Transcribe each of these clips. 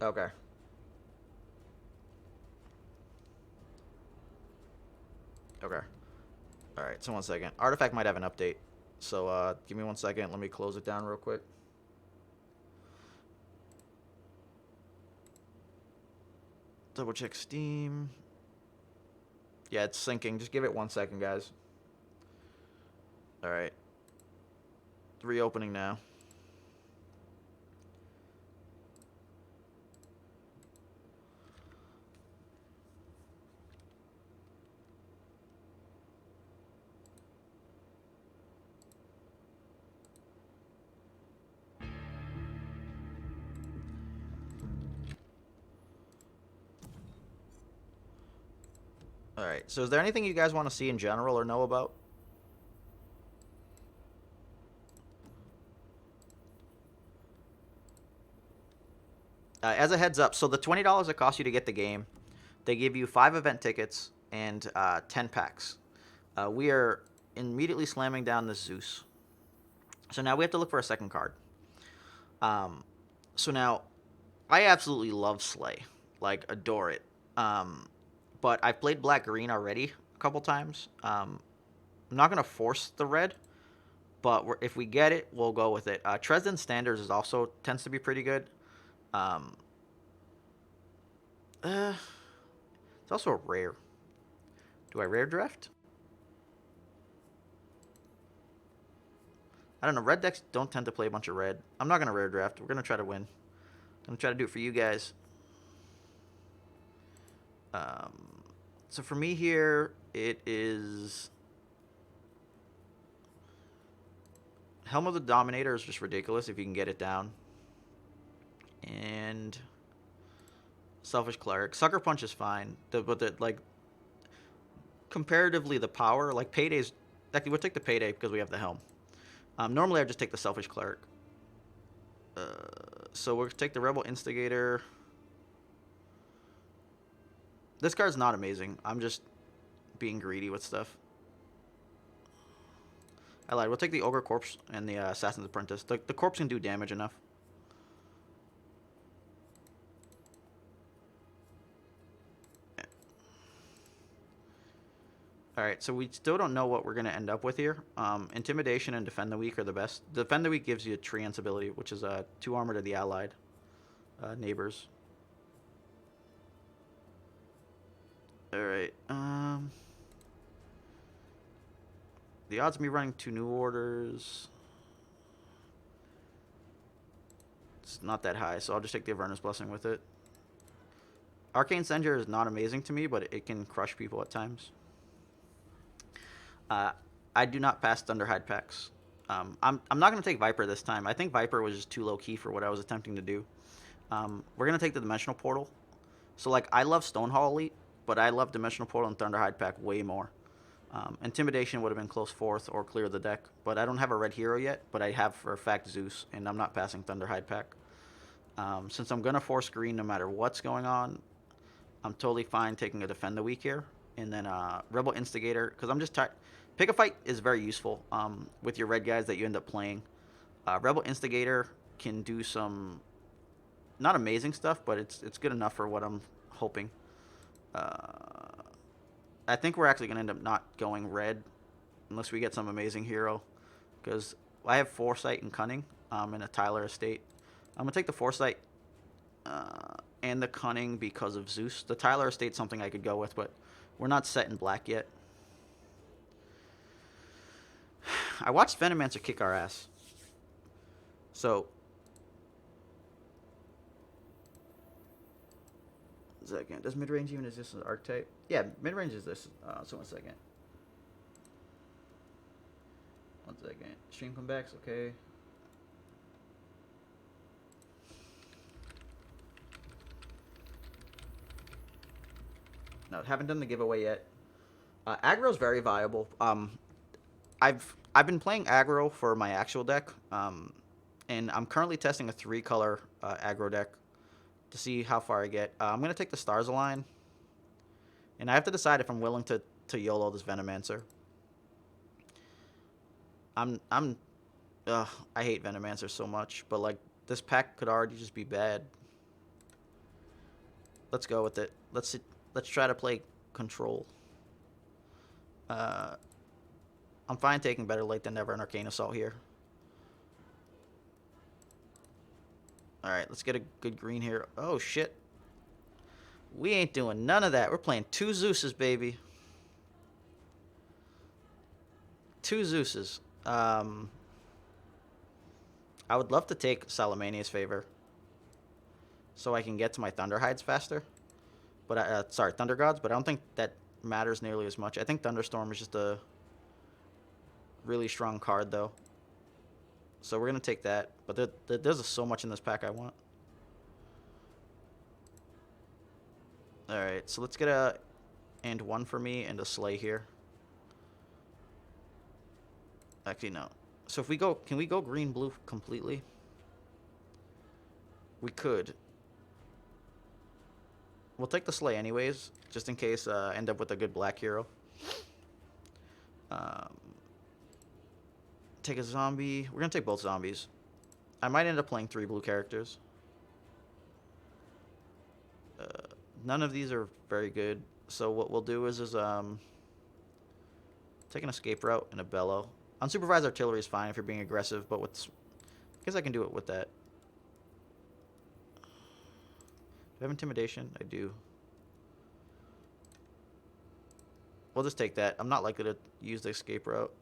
Okay. Okay. All right. So 1 second. Artifact might have an update. So give me 1 second. Let me close it down real quick. Double check Steam. Yeah, it's syncing. Just give it 1 second, guys. All right. Reopening now. All right. So is there anything you guys want to see in general or know about? As a heads up, so the $20 it costs you to get the game, they give you 5 event tickets and 10 packs. We are immediately slamming down this Zeus. So now we have to look for a second card. Um, so now I absolutely love Slay, like adore it. Um, but I've played Black Green already a couple times. I'm not gonna force the red, but if we get it, we'll go with it. Dresden Standards is also tends to be pretty good. Um, uh, it's also a rare. Do I rare draft? I don't know. Red decks don't tend to play a bunch of red. I'm not gonna rare draft. We're gonna try to win. I'm gonna try to do it for you guys. Um, so for me here, it is Helm of the Dominator is just ridiculous if you can get it down, and Selfish Cleric. Sucker Punch is fine, but like comparatively the power, like Payday's. Actually, we'll take the Payday because we have the Helm. Normally, I just take the Selfish Cleric. Uh, so we'll take the Rebel Instigator. This card's not amazing. I'm just being greedy with stuff. I lied. We'll take the Ogre Corpse and the Assassin's Apprentice. The Corpse can do damage enough. Alright, so we still don't know what we're going to end up with here. Intimidation and Defend the Weak are the best. Defend the Weak gives you a Treants ability, which is 2 armor to the allied neighbors. Alright, the odds of me running 2 new orders, it's not that high, so I'll just take the Avernus Blessing with it. Arcane Senjer is not amazing to me, but it can crush people at times. Uh, I do not pass Thunderhide packs. I'm not going to take Viper this time. I think Viper was just too low key for what I was attempting to do. We're going to take the Dimensional Portal. So, like, I love Stonehall Elite, but I love Dimensional Portal and Thunderhide pack way more. Intimidation would have been close fourth or clear the deck, but I don't have a red hero yet, but I have for a fact Zeus, and I'm not passing Thunderhide pack. Since I'm going to force green no matter what's going on, I'm totally fine taking a Defend the Weak here. And then Rebel Instigator, because I'm just tired. Pick a Fight is very useful with your red guys that you end up playing. Rebel Instigator can do some not amazing stuff, but it's good enough for what I'm hoping. I think we're actually going to end up not going red unless we get some amazing hero, because I have Foresight and Cunning in a Tyler estate. I'm going to take the Foresight and the Cunning because of Zeus. The Tyler estate's something I could go with, but we're not set in black yet. I watched Venomancer kick our ass. So, second. Does mid-range even exist as an archetype? Yeah, mid-range is this. So 1 second. 1 second. Stream comebacks, okay. No, haven't done the giveaway yet. Aggro's very viable. I've been playing aggro for my actual deck, and I'm currently testing a 3-color aggro deck to see how far I get. I'm gonna take the Stars Align, and I have to decide if I'm willing to YOLO this Venomancer. I'm I hate Venomancer so much, but like this pack could already just be bad. Let's go with it. Let's try to play control. Uh, I'm fine taking better late than never an Arcane Assault here. Alright, let's get a good green here. Oh, shit. We ain't doing none of that. We're playing 2 Zeuses, baby. 2 Zeuses. I would love to take Salamania's Favor so I can get to my Thunderhides faster. But sorry, Thunder Gods, but I don't think that matters nearly as much. I think Thunderstorm is just a really strong card, though. So we're going to take that. But there's so much in this pack I want. Alright, so let's get a and 1 for me and a Slay here. Actually, no. So if we go, can we go green-blue completely? We could. We'll take the Slay anyways, just in case I end up with a good black hero. Take a zombie. We're going to take both zombies. I might end up playing 3 blue characters. None of these are very good. So what we'll do is take an escape route and a bellow. Unsupervised artillery is fine if you're being aggressive, but I guess I can do it with that. Do I have intimidation? I do. We'll just take that. I'm not likely to use the escape route.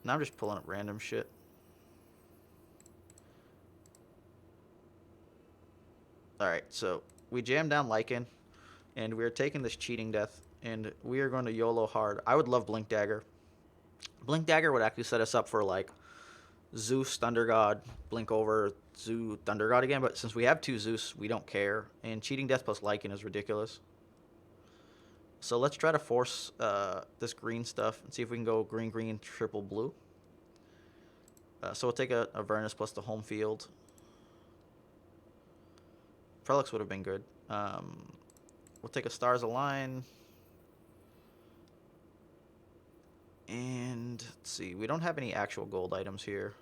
Now I'm just pulling up random shit. Alright, so we jammed down Lycan, and we're taking this cheating death, and we are going to YOLO hard. I would love Blink Dagger. Blink Dagger would actually set us up for, like, Zeus, Thunder God, Blink over, Zoo, Thunder God again, but since we have 2 Zeus, we don't care, and cheating death plus Lycan is ridiculous. So let's try to force this green stuff and see if we can go green, green, triple blue. So we'll take a Avernus plus the home field. Prelix would have been good. We'll take a Stars Align. And let's see, we don't have any actual gold items here.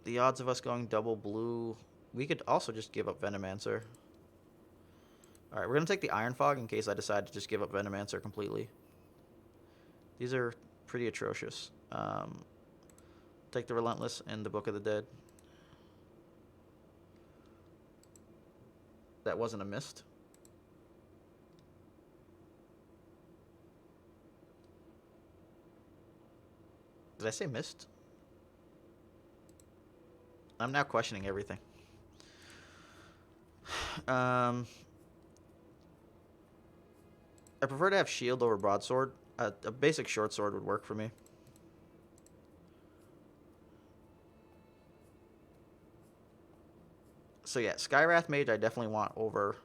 The odds of us going double blue, we could also just give up Venomancer. Alright, we're going to take the Iron Fog in case I decide to just give up Venomancer completely. These are pretty atrocious. Take the Relentless and the Book of the Dead. That wasn't a mist. Did I say mist? I'm now questioning everything. I prefer to have shield over broadsword. A basic short sword would work for me. So yeah, Skywrath Mage I definitely want over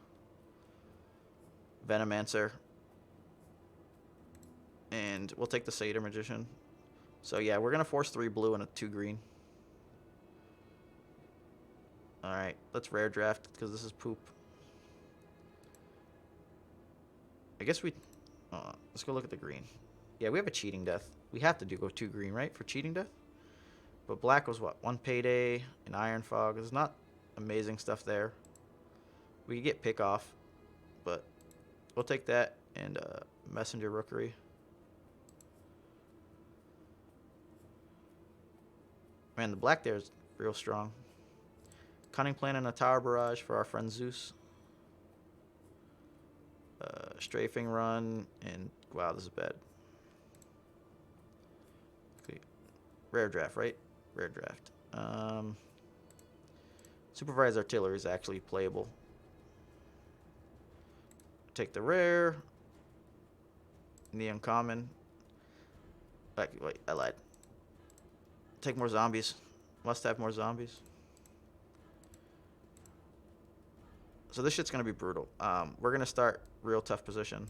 Venomancer. And we'll take the Satyr Magician. So yeah, we're going to force 3 blue and a 2 green. Alright, let's rare draft because this is poop. I guess we... let's go look at the green. Yeah, we have a cheating death. We have to go 2 green, right, for cheating death? But black was what? 1 payday, an Iron Fog. There's not amazing stuff there. We could get pick off, but we'll take that and Messenger Rookery. Man, the black there is real strong. Cunning Plan and a Tower Barrage for our friend Zeus. Strafing Run, and wow, this is bad. Okay. Rare draft, right? Rare draft. Supervised Artillery is actually playable. Take the rare. And the uncommon. Wait, I lied. Take more zombies. Must have more zombies. So this shit's going to be brutal. We're going to start real tough position.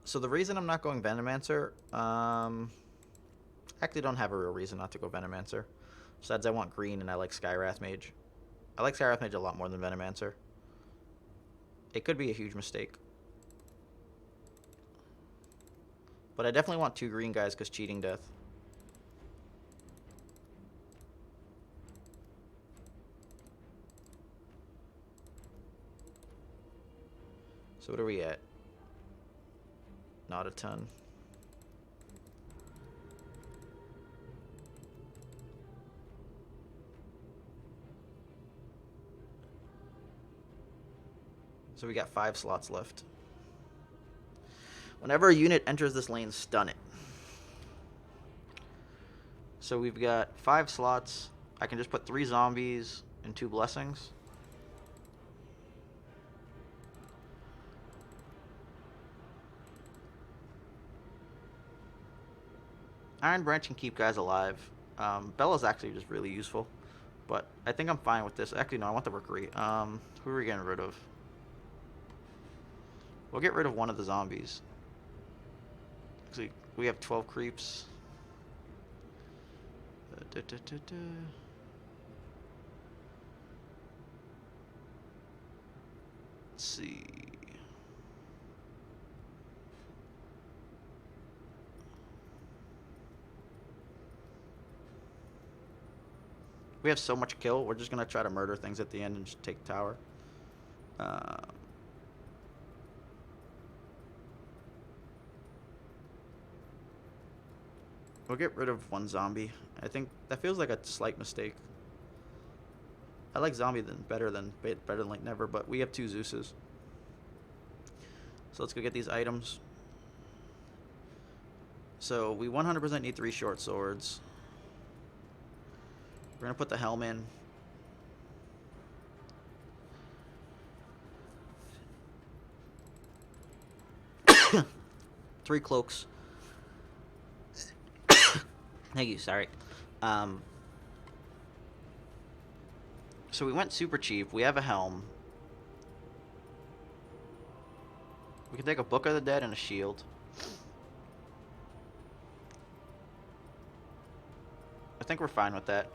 So the reason I'm not going Venomancer, I actually don't have a real reason not to go Venomancer. Besides, I want green, and I like Skywrath Mage. I like Skywrath Mage a lot more than Venomancer. It could be a huge mistake. But I definitely want 2 green guys because cheating death. So what are we at? Not a ton. So we got 5 slots left. Whenever a unit enters this lane, stun it. So we've got 5 slots. I can just put 3 zombies and 2 blessings. Iron Branch can keep guys alive. Bella's actually just really useful. But I think I'm fine with this. Actually, no, I want the Rookery. Who are we getting rid of? We'll get rid of one of the zombies. So we have 12 creeps. Let's see. We have so much kill, we're just going to try to murder things at the end and just take tower. We'll get rid of 1 zombie. I think that feels like a slight mistake. I like zombie better than like never, but we have 2 Zeuses. So let's go get these items. So we 100% need 3 short swords. We're going to put the helm in. Three cloaks. Thank you, sorry. So we went super cheap. We have a helm. We can take a Book of the Dead and a shield. I think we're fine with that.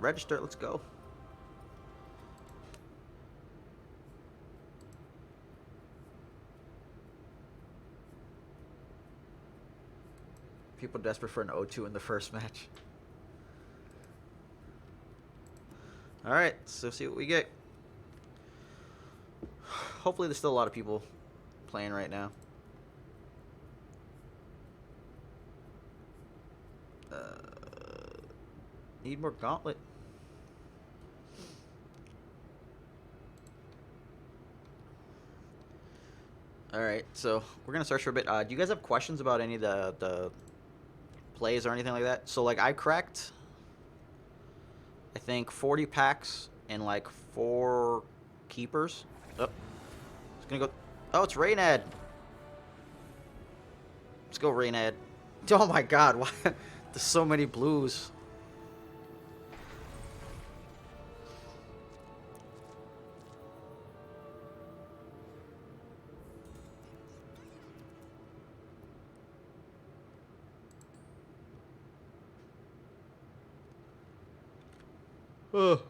Register, let's go. People desperate for an O2 in the first match. Alright, so see what we get. Hopefully there's still a lot of people playing right now. Need more gauntlet. Alright, so we're going to search for a bit. Do you guys have questions about any of the plays or anything like that? So, like, I cracked, I think, 40 packs and, like, 4 keepers. Oh, it's going to go. Oh, it's Raynad. Let's go, Raynad. Oh, my God. Why? There's so many blues. Oh.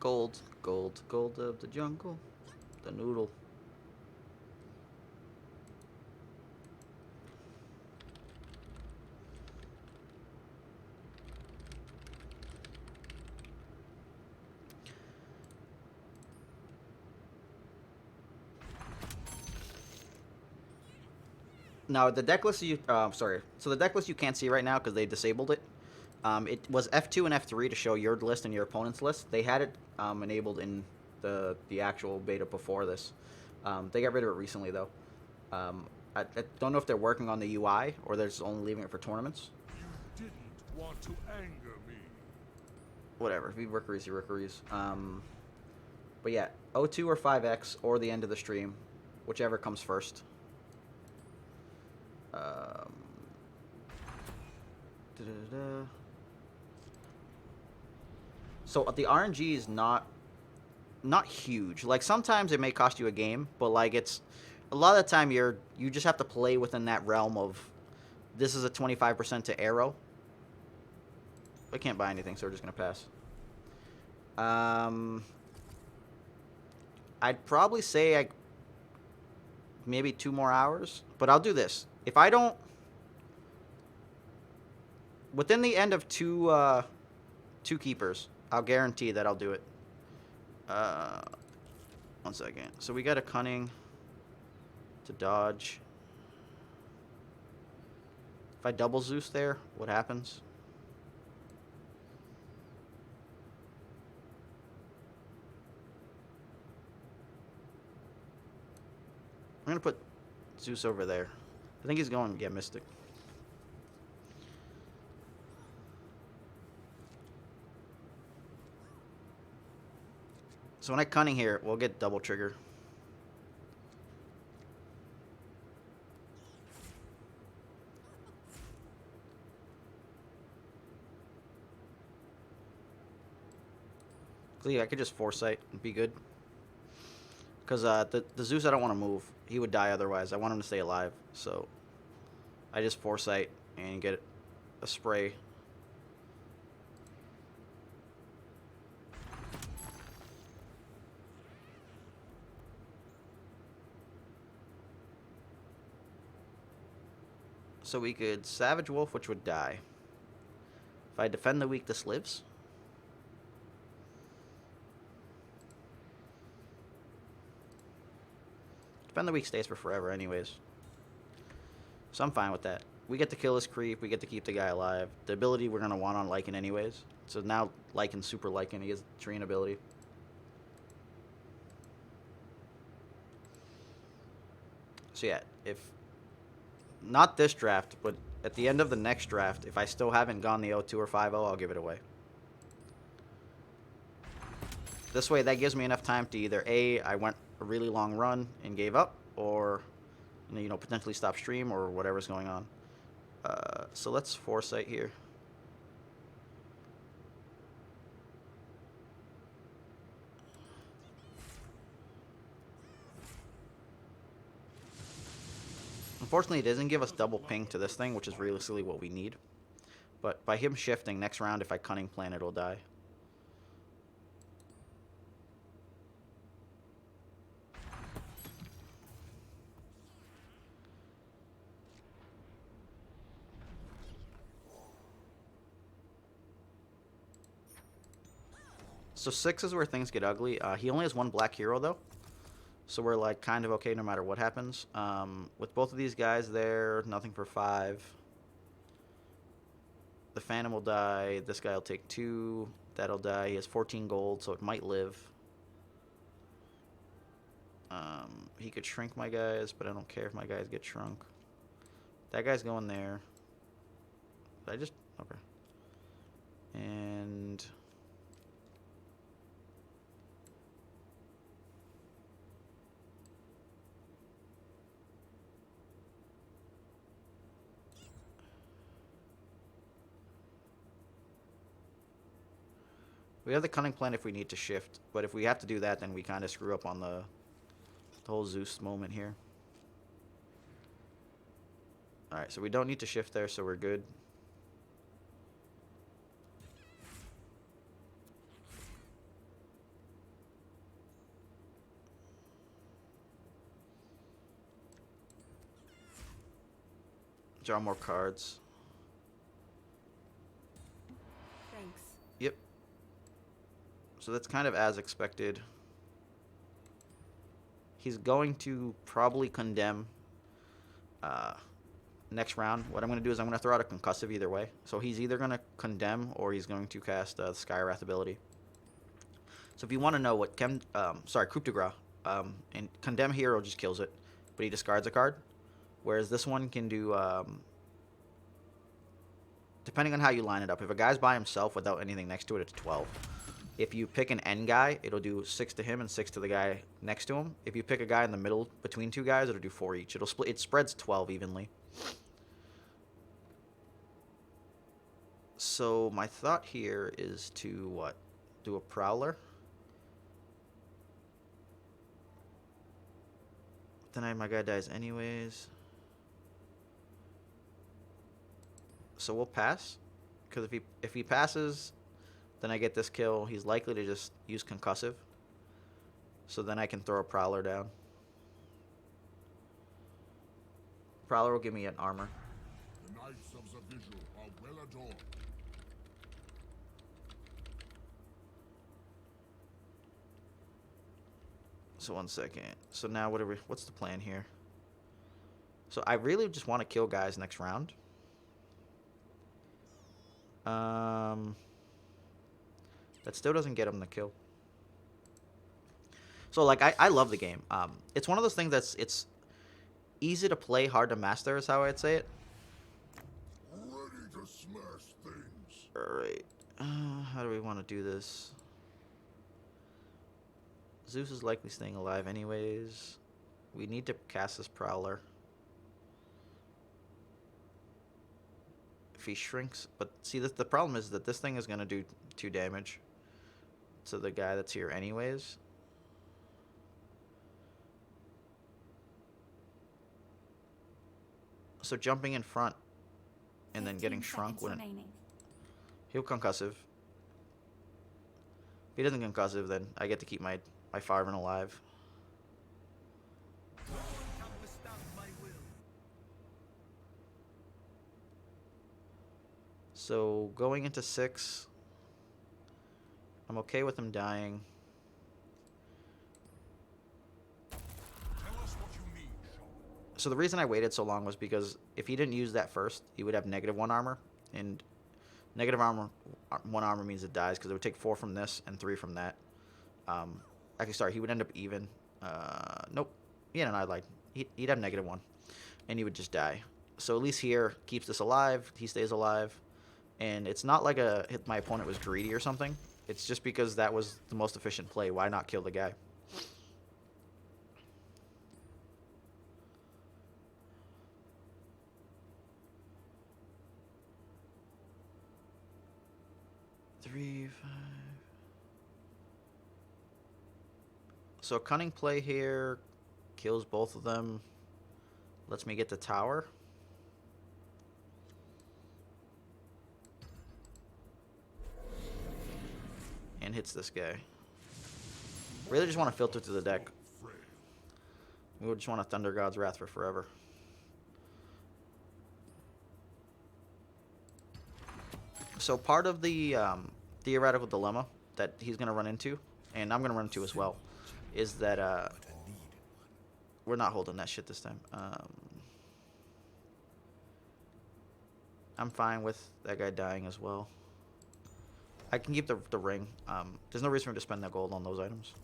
Gold, gold, gold of the jungle. The noodle. Now the deck list you sorry. So the deck list you can't see right now because they disabled it. It was F2 and F3 to show your list and your opponent's list. They had it enabled in the actual beta before this. They got rid of it recently though. I don't know if they're working on the UI or they're just only leaving it for tournaments. You didn't want to anger me. Whatever. If you rookeries, you rookeries. But yeah, O2 or 5X or the end of the stream, whichever comes first. So the RNG is not huge. Like sometimes it may cost you a game, but like it's a lot of the time you just have to play within that realm of this is a 25% to arrow. I can't buy anything, so we're just gonna pass. I'd probably say maybe 2 more hours, but I'll do this. If I don't, within the end of two keepers, I'll guarantee that I'll do it. Uh, 1 second. So we got a cunning to dodge. If I double Zeus there, what happens? I'm gonna put Zeus over there. I think he's going to get Mystic. So when I cunning here, we'll get double trigger. So yeah, I could just foresight and be good. Because the Zeus I don't want to move. He would die otherwise. I want him to stay alive. So I just foresight and get a spray. So we could Savage Wolf, which would die. If I defend the weak, this lives. Defend the weak stays for forever anyways. So I'm fine with that. We get to kill this creep. We get to keep the guy alive. The ability we're going to want on Lycan anyways. So now Lycan, Super Lycan. He has Treant ability. So yeah, if... Not this draft, but at the end of the next draft, if I still haven't gone the 0-2 or 5-0, I'll give it away. This way, that gives me enough time to either A, I went a really long run and gave up, or potentially stop stream or whatever's going on. So let's foresight here. Unfortunately, it doesn't give us double ping to this thing, which is realistically what we need. But by him shifting, next round, if I cunning plan, it'll die. So 6 is where things get ugly. He only has one black hero, though. So we're, like, kind of okay no matter what happens. With both of these guys there, nothing for 5. The Phantom will die. This guy will take 2. That'll die. He has 14 gold, so it might live. He could shrink my guys, but I don't care if my guys get shrunk. That guy's going there. I just... Okay. And... We have the cunning plan if we need to shift, but if we have to do that, then we kind of screw up on the whole Zeus moment here. Alright, so we don't need to shift there, so we're good. Draw more cards. Thanks. Yep. So that's kind of as expected. He's going to probably condemn next round. What I'm going to do is I'm going to throw out a concussive either way. So he's either going to condemn or he's going to cast the Skywrath ability. So if you want to know what Coup de Grace, and condemn hero just kills it, but he discards a card. Whereas this one can do, depending on how you line it up. If a guy's by himself without anything next to it, it's 12. If you pick an N guy, it'll do 6 to him and 6 to the guy next to him. If you pick a guy in the middle between two guys, it'll do 4 each. It'll split. It spreads 12 evenly. So my thought here is to what? Do a Prowler. Then my guy dies anyways. So we'll pass. Because if he passes, then I get this kill. He's likely to just use concussive. So then I can throw a Prowler down. Prowler will give me an armor. The Knights of the Vigil are well adorned. So 1 second. So now what's the plan here? So I really just want to kill guys next round. That still doesn't get him the kill. So like I love the game. It's one of those things it's easy to play, hard to master is how I'd say it. Ready to smash things. Alright. How do we want to do this? Zeus is likely staying alive anyways. We need to cast this Prowler. If he shrinks... But see, the problem is that this thing is going to do 2 damage to the guy that's here anyways. So jumping in front and then getting shrunk wouldn't... He'll concussive. If he doesn't concussive, then I get to keep my fireman alive. So going into 6, I'm okay with him dying. Tell us what you need, Shaman. So the reason I waited so long was because if he didn't use that first, he would have -1 armor, and negative armor, 1 armor means it dies because it would take 4 from this and 3 from that. Actually, sorry, he would end up even. Nope. Yeah, no, I lied. He'd have -1, and he would just die. So at least here keeps this alive. He stays alive, and it's not like my opponent was greedy or something. It's just because that was the most efficient play. Why not kill the guy? Three, 5. So a cunning play here kills both of them. Lets me get the tower. And hits this guy. Really just want to filter through the deck. We would just want to Thunder God's Wrath for forever. So part of the theoretical dilemma that he's going to run into, and I'm going to run into as well, is that we're not holding that shit this time. I'm fine with that guy dying as well. I can keep the ring. There's no reason for him to spend that gold on those items.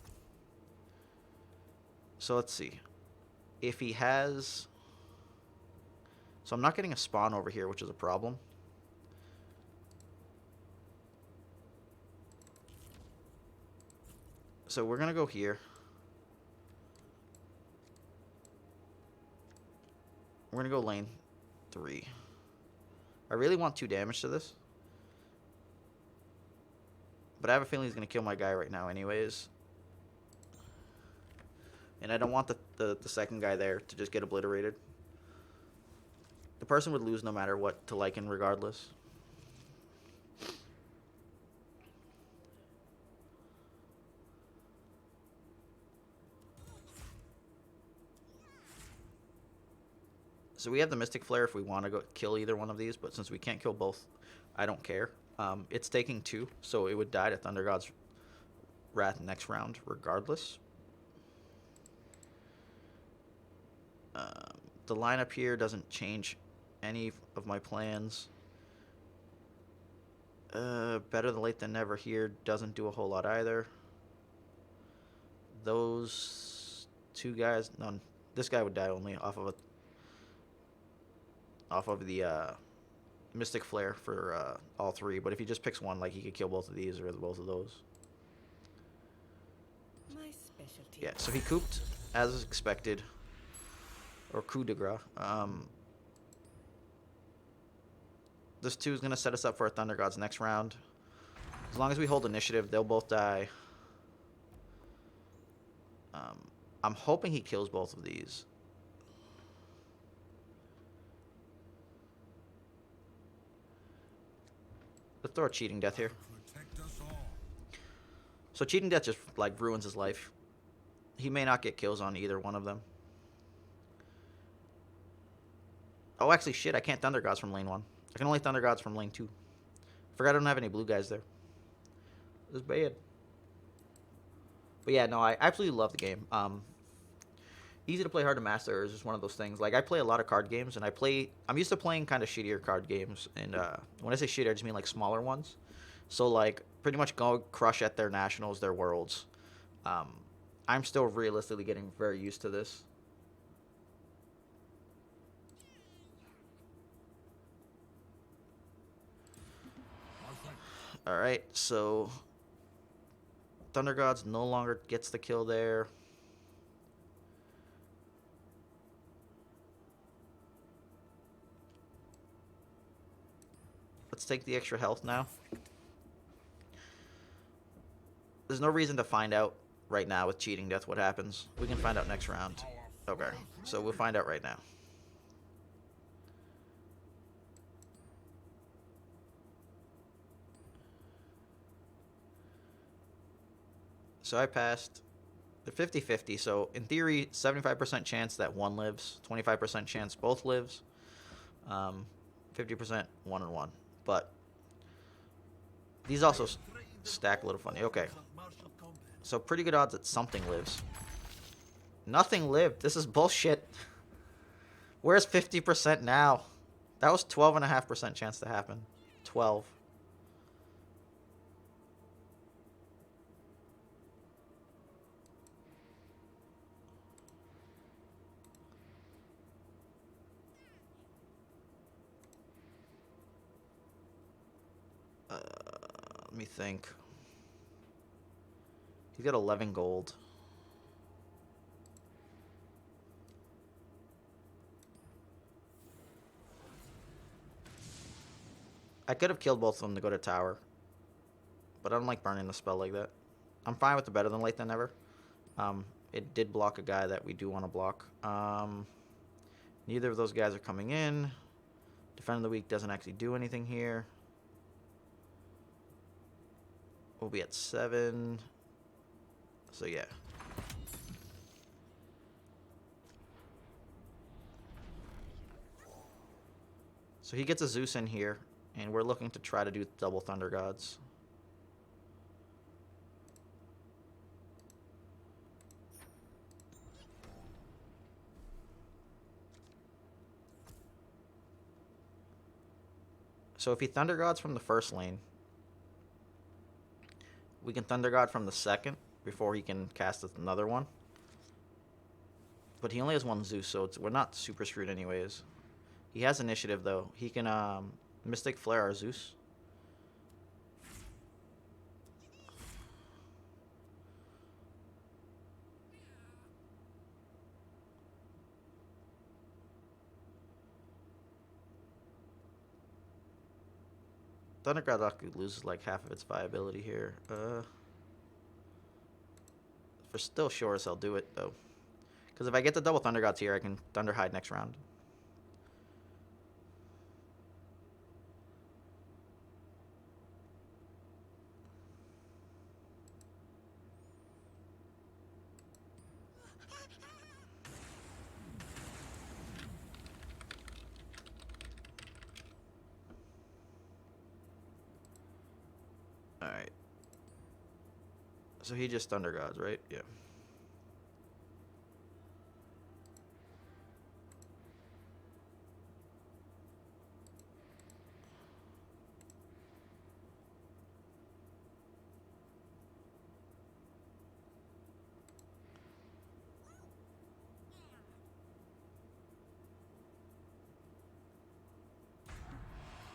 So let's see. If he has... So I'm not getting a spawn over here, which is a problem. So we're going to go here. We're going to go lane 3. I really want 2 damage to this. But I have a feeling he's going to kill my guy right now anyways. And I don't want the second guy there to just get obliterated. The person would lose no matter what to Lycan regardless. So we have the Mystic Flare if we want to go kill either one of these, but since we can't kill both, I don't care. It's taking 2, so it would die to Thunder God's Wrath next round regardless. The lineup here doesn't change any of my plans. Better than late than never here doesn't do a whole lot either. Those 2 guys, none. This guy would die only off of the Mystic Flare for all 3, but if he just picks one, like he could kill both of these or both of those. My specialty. Yeah, so he cooped as expected, or coup de grace. This 2 is gonna set us up for a Thunder God's next round. As long as we hold initiative, they'll both die. I'm hoping he kills both of these. Let's throw a cheating death here. Protect us all. So cheating death just like ruins his life. He may not get kills on either one of them. Oh, actually, shit, I can't Thunder Gods from lane 1. I can only Thunder Gods from lane 2. Forgot I don't have any blue guys there. This is bad. But yeah, no, I absolutely love the game. Easy to play, hard to master is just one of those things. Like, I play a lot of card games, and I'm used to playing kind of shittier card games. And when I say shittier, I just mean like smaller ones. So, like, pretty much go crush at their nationals, their worlds. I'm still realistically getting very used to this. Alright, so Thunder Gods no longer gets the kill there. Let's take the extra health now. There's no reason to find out right now with cheating death what happens. We can find out next round. Okay, so we'll find out right now. So I passed the 50-50. So in theory, 75% chance that one lives, 25% chance both lives, 50% 1 and 1. But these also stack a little funny. Okay. So pretty good odds that something lives. Nothing lived. This is bullshit. Where's 50% now? That was 12.5% chance to happen. 12. Let me think. He's got 11 gold. I could have killed both of them to go to tower. But I don't like burning the spell like that. I'm fine with the better than late than never. It did block a guy that we do want to block. Neither of those guys are coming in. Defend of the week doesn't actually do anything here. We'll be at 7. So yeah. So he gets a Zeus in here, and we're looking to try to do double Thunder Gods. So if he Thunder Gods from the first lane, we can Thunder God from the second before he can cast another one. But he only has one Zeus, so we're not super screwed anyways. He has initiative, though. He can Mystic Flare our Zeus. Thunder God loses like half of its viability here. For still sure as I'll do it, though. Because if I get the double Thunder Gods here, I can Thunder Hide next round. Alright. So he just Thunder Gods, right? Yeah.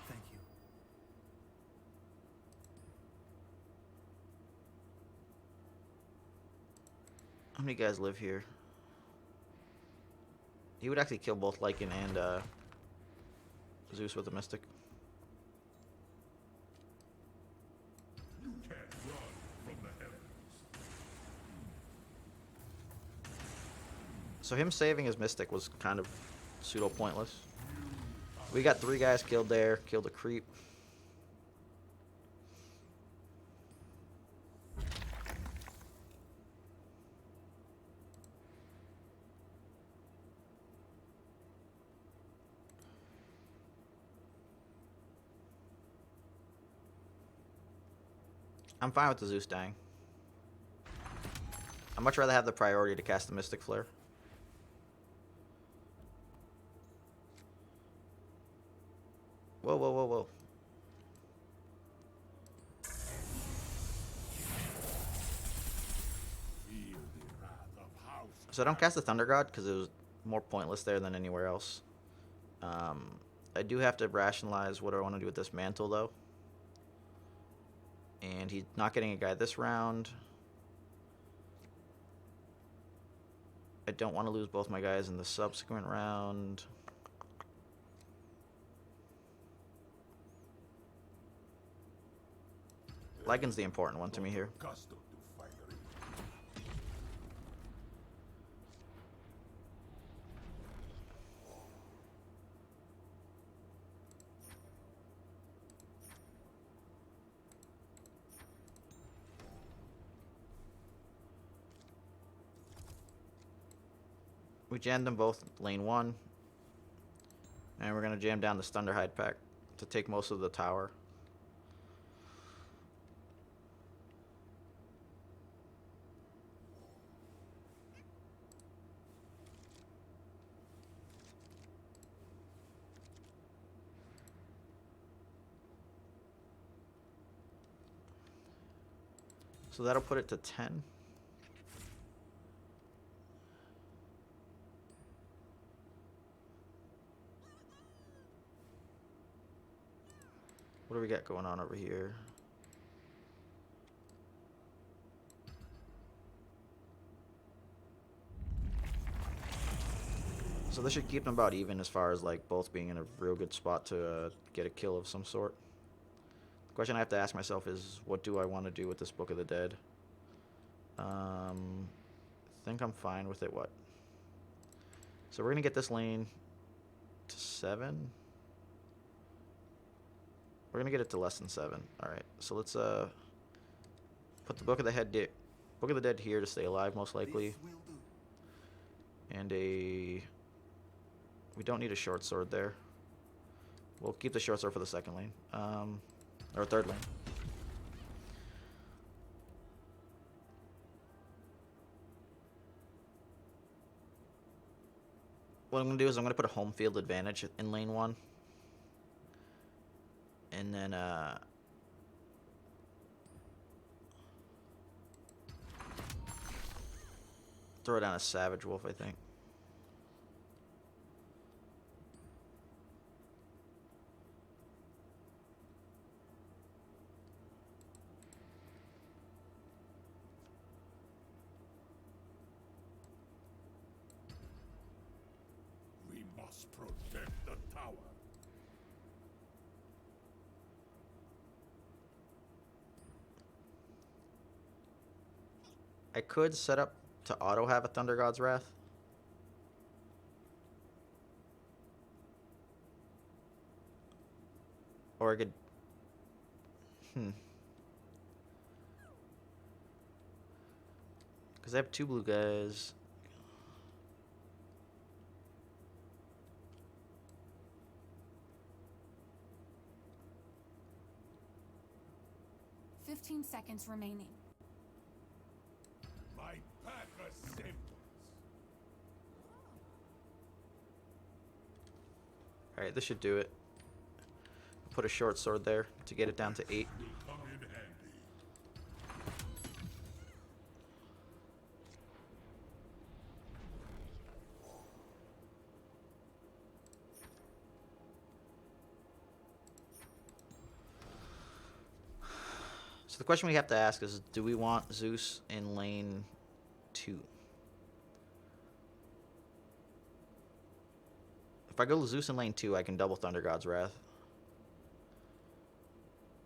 Thank you. How many guys live here? He would actually kill both Lycan and Zeus with a Mystic. You can't run from the heavens. So him saving his Mystic was kind of pseudo pointless. We got 3 guys killed there, killed a creep. I'm fine with the Zeus dying. I'd much rather have the priority to cast the Mystic Flare. Whoa, whoa, whoa, whoa. Feel the wrath of House. So I don't cast the Thunder God because it was more pointless there than anywhere else. I do have to rationalize what I want to do with this mantle, though. And he's not getting a guy this round. I don't want to lose both my guys in the subsequent round. Lycan's the important one to me here. Accustomed to firing. We jammed them both lane 1. And we're going to jam down the Thunderhide pack to take most of the tower. So that'll put it to 10. What do we got going on over here? So this should keep them about even as far as like both being in a real good spot to get a kill of some sort. The question I have to ask myself is, what do I want to do with this Book of the Dead? I think I'm fine with it. What? So we're gonna get this lane to 7. We're gonna get it to less than 7. All right. So let's put the Book of the Dead here to stay alive most likely. This will do. And we don't need a short sword there. We'll keep the short sword for the second lane. Or third lane. What I'm going to do is I'm going to put a home field advantage in lane 1. And then throw down a Savage Wolf, I think. We must protect the tower. I could set up to auto have a Thunder God's Wrath. Or I could... Because I have 2 blue guys. Fifteen seconds remaining. My pack assembles. Alright, this should do it. Put a short sword there to get it down to 8. Will come in handy. So the question we have to ask is, do we want Zeus in lane 2? If I go Zeus in lane 2, I can double Thunder God's Wrath.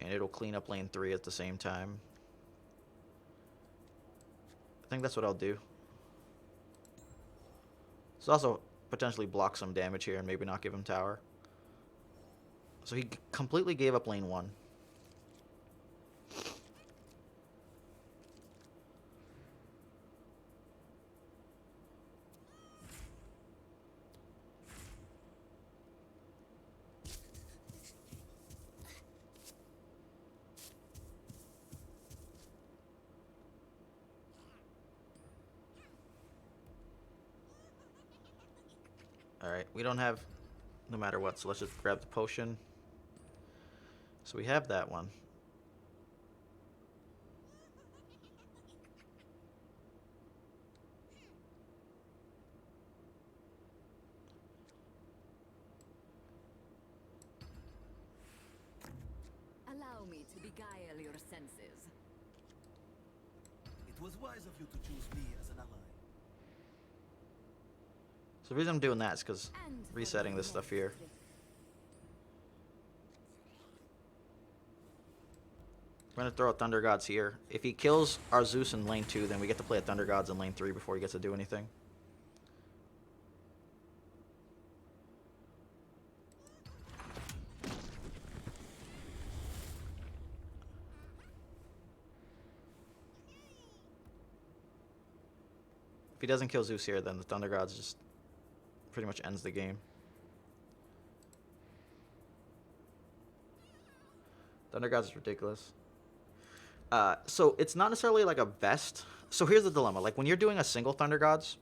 And it'll clean up lane 3 at the same time. I think that's what I'll do. It's also potentially block some damage here and maybe not give him tower. So he completely gave up lane 1. Alright, we don't have no matter what, so let's just grab the potion. So we have that one. Allow me to beguile your senses. It was wise of you to choose me as an ally. So the reason I'm doing that is because And resetting this stuff here. We're going to throw out Thunder Gods here. If he kills our Zeus in lane 2, then we get to play a Thunder Gods in lane 3 before he gets to do anything. If he doesn't kill Zeus here, then the Thunder Gods just pretty much ends the game. Thunder Gods is ridiculous. So it's not necessarily like a best. So here's the dilemma. Like when you're doing a single Thunder Gods,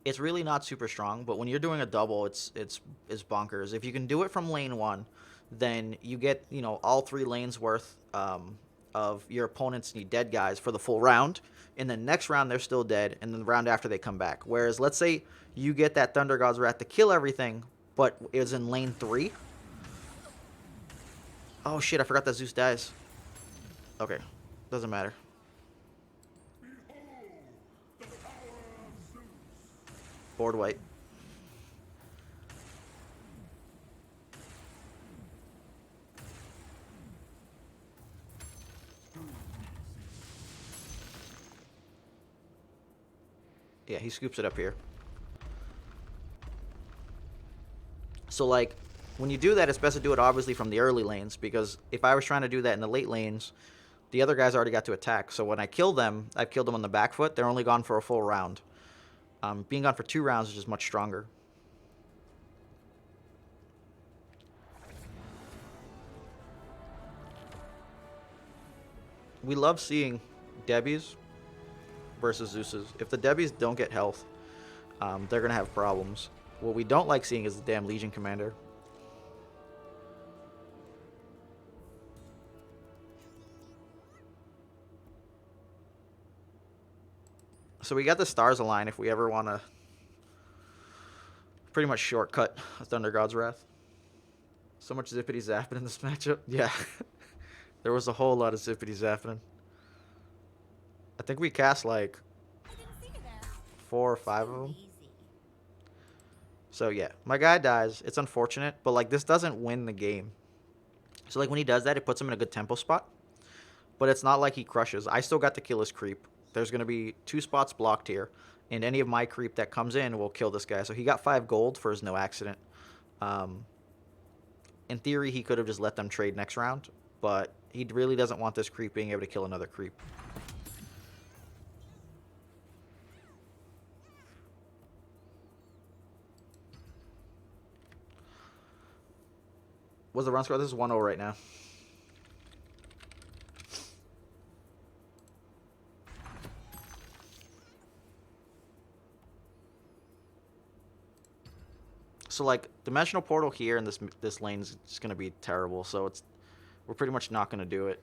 it's really not super strong. But when you're doing a double, it's bonkers. If you can do it from lane 1, then you get, you know, all 3 lanes worth of your opponent's dead guys for the full round. And then next round they're still dead, and then the round after they come back. Whereas let's say you get that Thunder Gods Wrath to kill everything, but it was in lane 3. Oh shit! I forgot that Zeus dies. Okay, doesn't matter. Board white. Yeah, he scoops it up here. So, like, when you do that, it's best to do it obviously from the early lanes, because if I was trying to do that in the late lanes, the other guys already got to attack. So when I kill them, I've killed them on the back foot. They're only gone for a full round. Being gone for 2 rounds is just much stronger. We love seeing Debbies versus Zeus's. If the Debbies don't get health, they're going to have problems. What we don't like seeing is the damn Legion Commander. So we got the stars align if we ever want to pretty much shortcut a Thunder God's Wrath. So much zippity zapping in this matchup. Yeah. There was a whole lot of zippity zapping. I think we cast like 4 or 5 of them. So yeah, my guy dies. It's unfortunate, but like this doesn't win the game. So like when he does that, it puts him in a good tempo spot. But it's not like he crushes. I still got to kill his creep. There's going to be 2 spots blocked here, and any of my creep that comes in will kill this guy. So he got 5 gold for his no accident. In theory, he could have just let them trade next round, but he really doesn't want this creep being able to kill another creep. What's the run score? This is 1-0 right now. So like dimensional portal here in this lane is just gonna be terrible. So we're pretty much not gonna do it.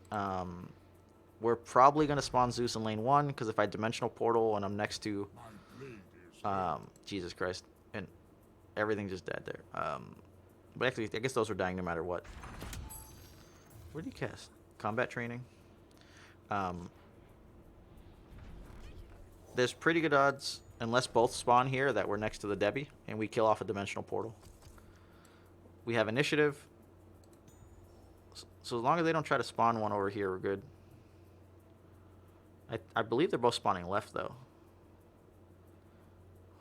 We're probably gonna spawn Zeus in lane 1 because if I dimensional portal and I'm next to Jesus Christ, and everything just died there. But actually, I guess those were dying no matter what. Where do you cast? Combat training. There's pretty good odds, unless both spawn here, that we're next to the Debbie, and we kill off a dimensional portal. We have initiative. So as long as they don't try to spawn one over here, we're good. I believe they're both spawning left, though.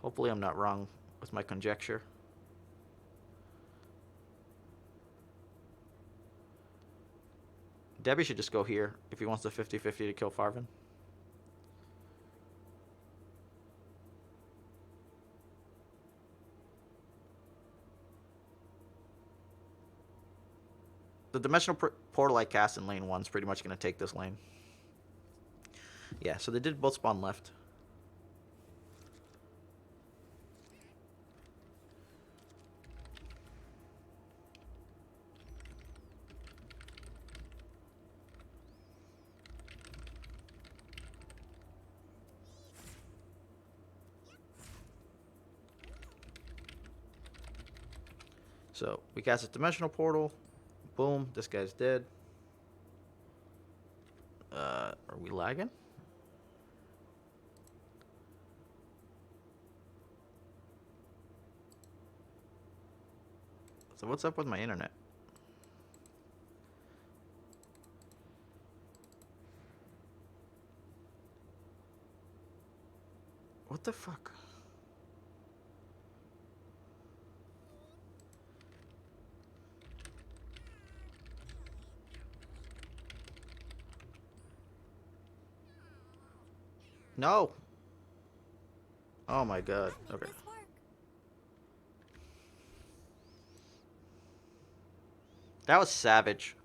Hopefully I'm not wrong with my conjecture. Debbie should just go here if he wants the 50-50 to kill Farvin. The dimensional portal I cast in lane 1 is pretty much going to take this lane. Yeah, so they did both spawn left. So we cast a dimensional portal. Boom, this guy's dead. Are we lagging? So what's up with my internet? What the fuck? No. Oh my god. Okay. That was savage.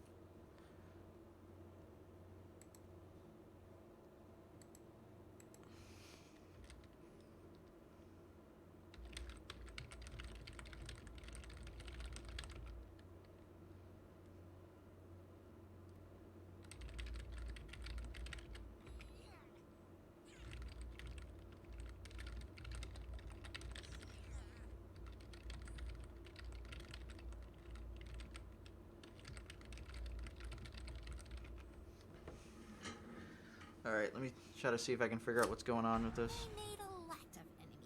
Alright, let me try to see if I can figure out what's going on with this.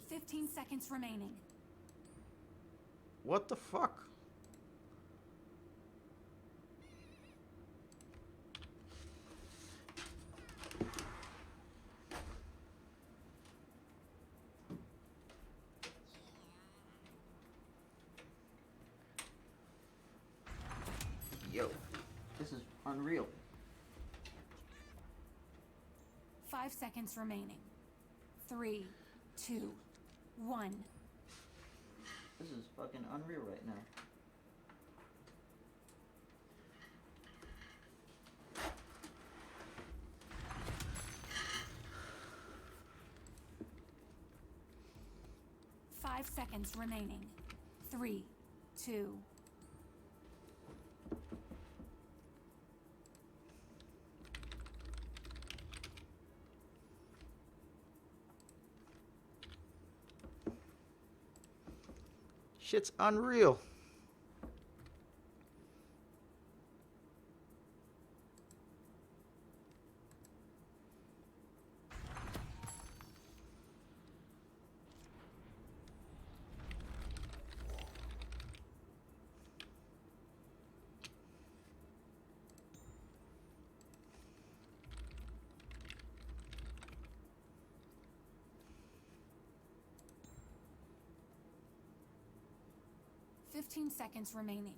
15 seconds remaining. What the fuck? Yo, this is unreal. 5 seconds remaining. 3, 2, 1. This is fucking unreal right now. Five seconds remaining. 3, 2. Shit's unreal. Fifteen seconds remaining.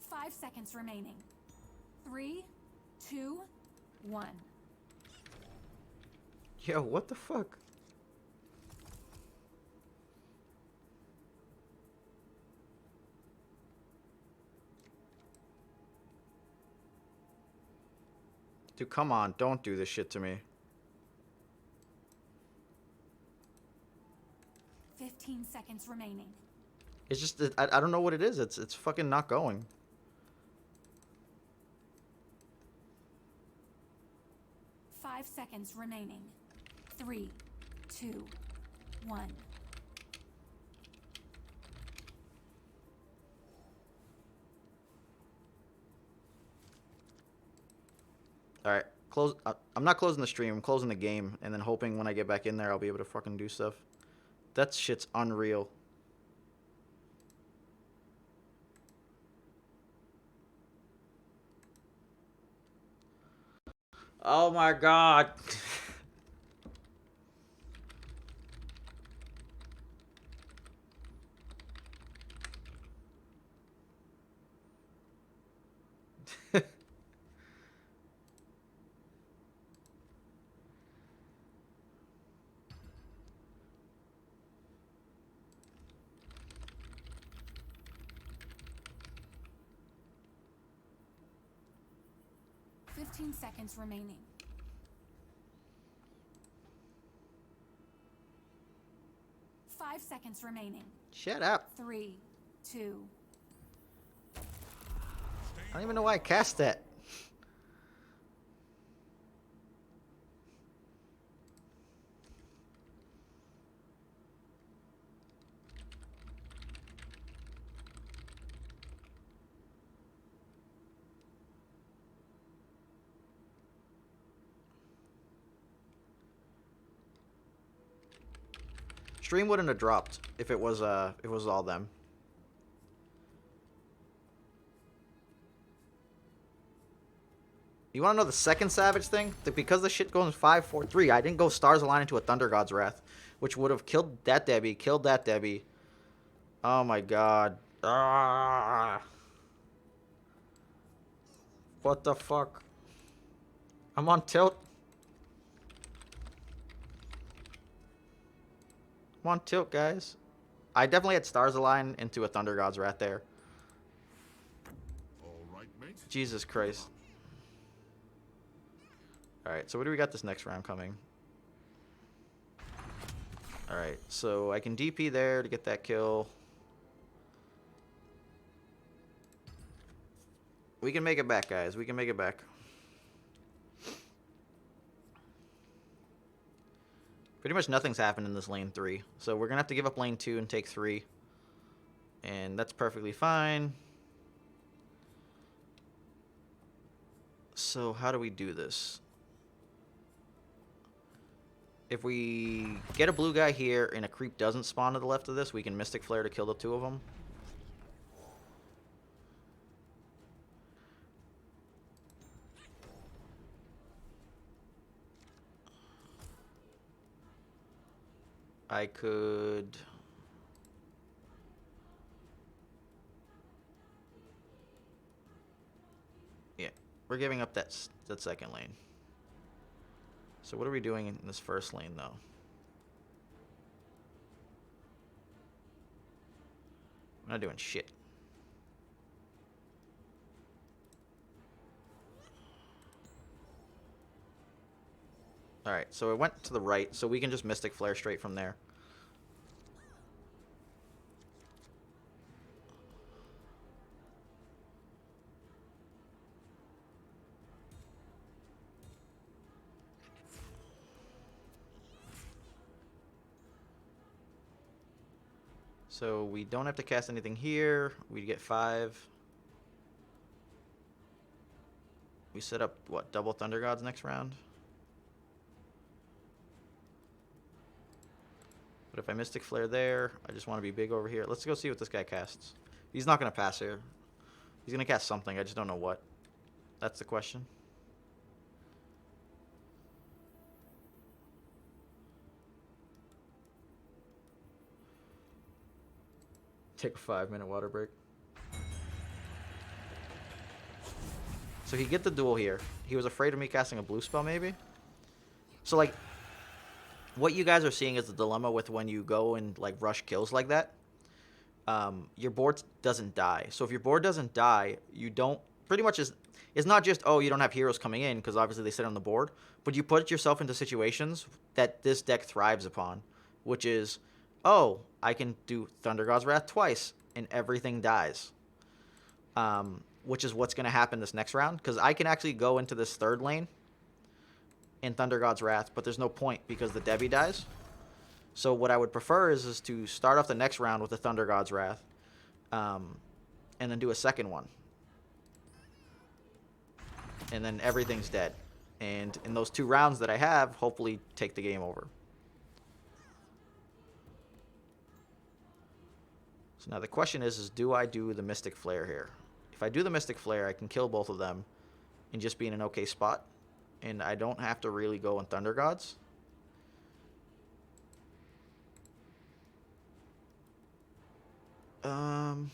Five seconds remaining. 3, 2, 1. Yo, what the fuck? Dude, come on. Don't do this shit to me. 15 seconds remaining. It's just, I don't know what it is. It's fucking not going. Five seconds remaining. 3, 2, 1. Alright, close. I'm not closing the stream. I'm closing the game. And then hoping when I get back in there, I'll be able to fucking do stuff. That shit's unreal. Oh my god. Fifteen seconds remaining. Five seconds remaining. Shut up. 3, 2. I don't even know why I cast that. Stream wouldn't have dropped if it was all them. You want to know the second savage thing? That because the shit goes 5, 4, 3, I didn't go Stars Align into a Thunder God's Wrath, which would have killed that Debbie, killed that Debbie. Oh my god. Ah. What the fuck? I'm on tilt. I'm on tilt, guys. I definitely had Stars Align into a Thunder God's Wrath there. All right, mate. Jesus Christ. Alright, so what do we got this next round coming? Alright, so I can DP there to get that kill. We can make it back, guys. We can make it back. Pretty much nothing's happened in this lane 3. So we're going to have to give up lane 2 and take 3. And that's perfectly fine. So how do we do this? If we get a blue guy here and a creep doesn't spawn to the left of this, we can Mystic Flare to kill the 2 of them. I could... Yeah, we're giving up that second lane. So what are we doing in this first lane, though? We're not doing shit. Alright, so it went to the right, so we can just Mystic Flare straight from there. So we don't have to cast anything here. We get 5. We set up, what, double Thunder Gods next round? But if I Mystic Flare there, I just want to be big over here. Let's go see what this guy casts. He's not going to pass here. He's going to cast something. I just don't know what. That's the question. Take a 5-minute water break. So he get the duel here. He was afraid of me casting a blue spell, maybe? So, like, what you guys are seeing is the dilemma with when you go and, like, rush kills like that. Your board doesn't die. So if your board doesn't die, you don't... Pretty much it's not just, oh, you don't have heroes coming in, because obviously they sit on the board. But you put yourself into situations that this deck thrives upon, which is, oh, I can do Thunder God's Wrath twice, and everything dies. Which is what's going to happen this next round, because I can actually go into this third lane in Thunder God's Wrath, but there's no point because the Debbie dies. So what I would prefer is to start off the next round with the Thunder God's Wrath, and then do a second one. And then everything's dead. And in those 2 rounds that I have, hopefully take the game over. So now the question is do I do the Mystic Flare here? If I do the Mystic Flare, I can kill both of them and just be in an okay spot. And I don't have to really go in Thunder Gods. So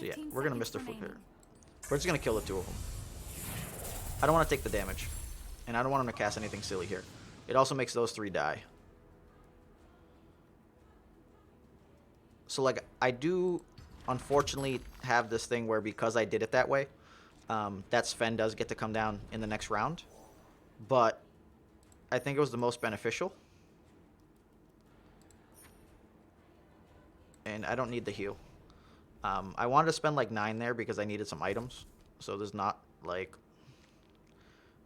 yeah, we're going to Mr. Flip here. We're just going to kill the 2 of them. I don't want to take the damage. And I don't want him to cast anything silly here. It also makes those 3 die. So, like, I do, unfortunately, have this thing where because I did it that way, that Sven does get to come down in the next round. But I think it was the most beneficial. And I don't need the heal. I wanted to spend, like, 9 there because I needed some items. So there's not, like...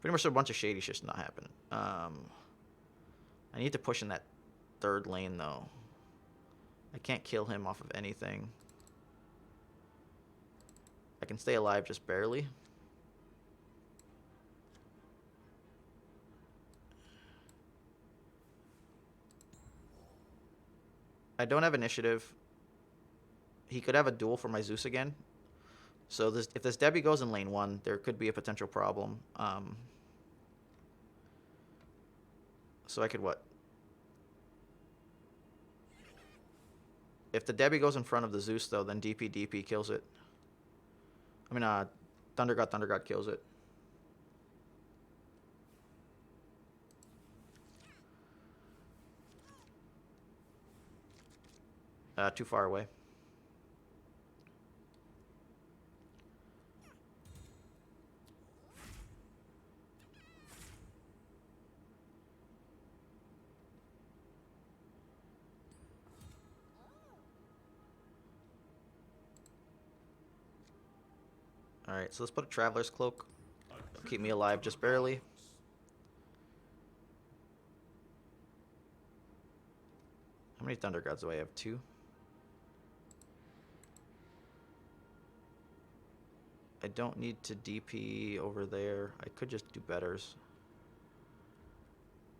Pretty much a bunch of shady shit's not happening. I need to push in that third lane, though. I can't kill him off of anything. can stay alive just barely. I don't have initiative. He could have a duel for my Zeus again. So this, if this Debbie goes in lane 1, there could be a potential problem. So I could what? If the Debbie goes in front of the Zeus, though, then DP kills it. I mean, Thunder God kills it. Too far away. Alright, so let's put a Traveler's Cloak. It'll keep me alive just barely. How many Thunder Gods do I have? 2? I don't need to DP over there. I could just do betters.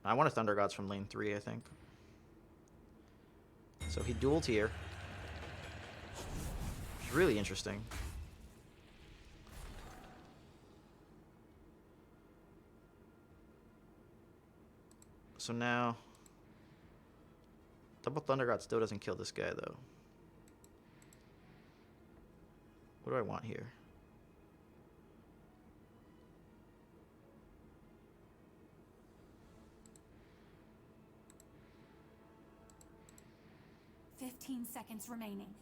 I want a Thunder Gods from lane 3, I think. So he dueled here. It's really interesting. So now, double Thunder God still doesn't kill this guy, though. What do I want here? Fifteen seconds remaining.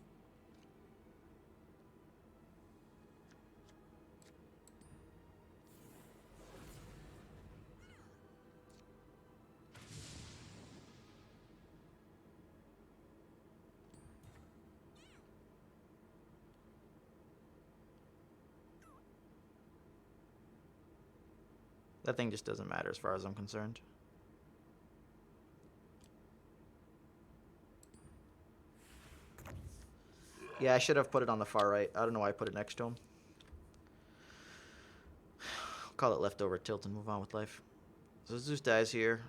That thing just doesn't matter as far as I'm concerned. Yeah, I should have put it on the far right. I don't know why I put it next to him. Call it leftover tilt and move on with life. So Zeus dies here.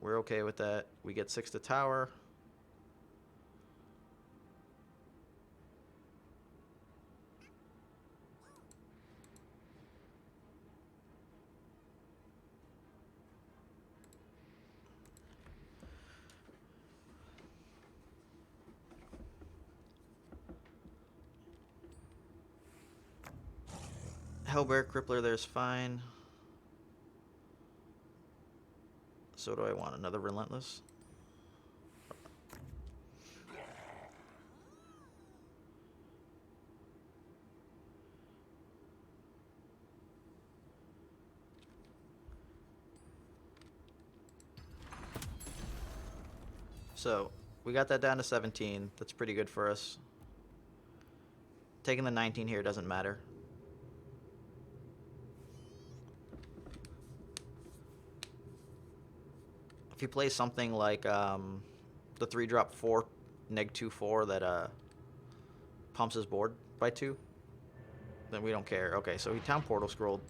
We're okay with that. We get 6 to tower. Hellbear Crippler there's fine. So do I want another Relentless? So we got that down to 17. That's pretty good for us. Taking the 19 here doesn't matter. If he plays something like the 3-drop 4 neg 2/4 that pumps his board by 2, then we don't care. Okay, so he town portal scrolled.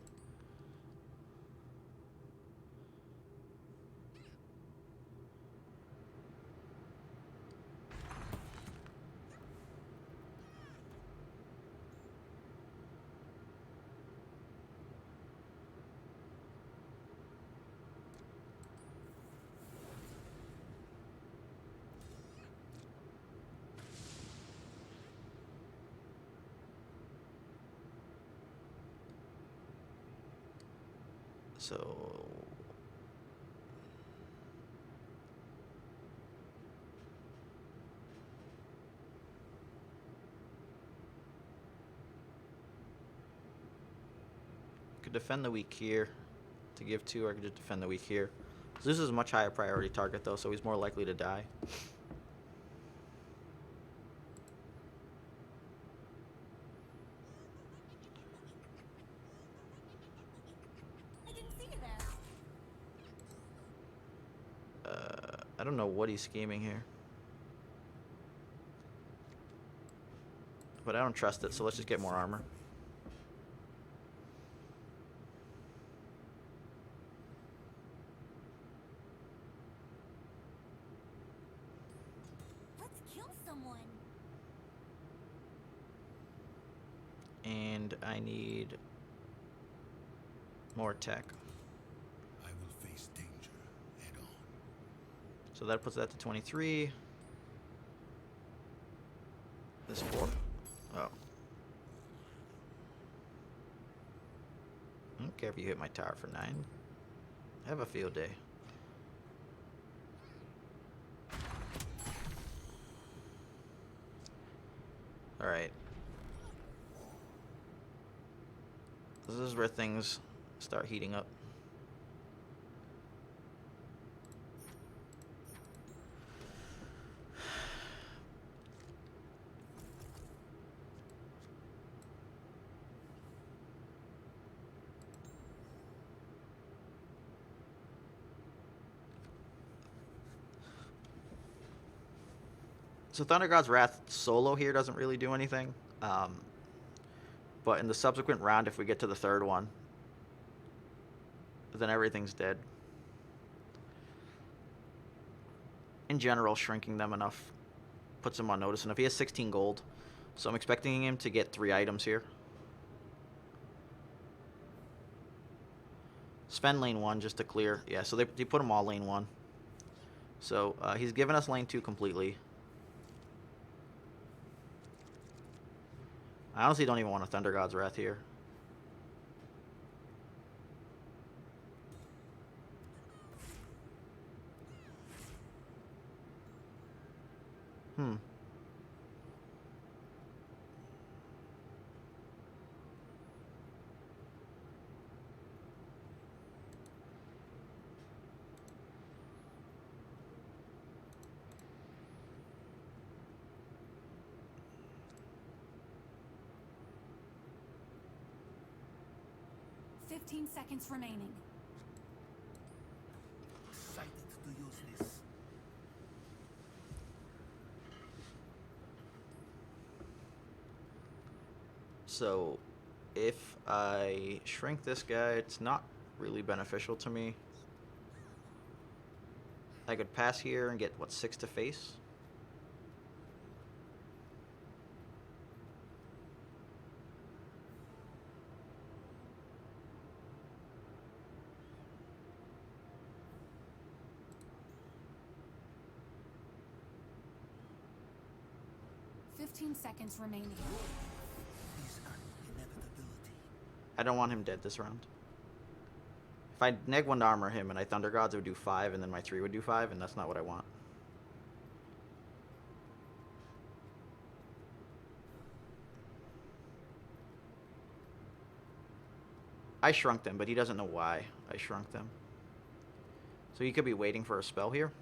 So could defend the weak here to give 2, or I could just defend the weak here. Zeus is a much higher priority target though, so he's more likely to die. I don't know what he's scheming here. But I don't trust it, so let's just get more armor. someone. And I need more attack. I will face danger head on. So that puts that to 23. This 4. Oh. I don't care if you hit my tower for 9. Have a field day. Alright. This is where things start heating up. So Thunder God's Wrath solo here doesn't really do anything. But in the subsequent round, if we get to the third one, then everything's dead. In general, shrinking them enough puts him on notice. And if he has 16 gold, so I'm expecting him to get 3 items here. Spend lane 1 just to clear. Yeah, so they put him all lane 1. So he's given us lane 2 completely. I honestly don't even want a Thunder God's Wrath here. Hmm. Fifteen seconds remaining. Excited to use this. So, if I shrink this guy, it's not really beneficial to me. I could pass here and get, what, 6 to face? Seconds remaining. Is an inevitability. I don't want him dead this round. If I neg 1 to armor him and I Thunder Gods, it would do 5, and then my 3 would do 5, and that's not what I want. I shrunk them, but he doesn't know why I shrunk them. So he could be waiting for a spell here.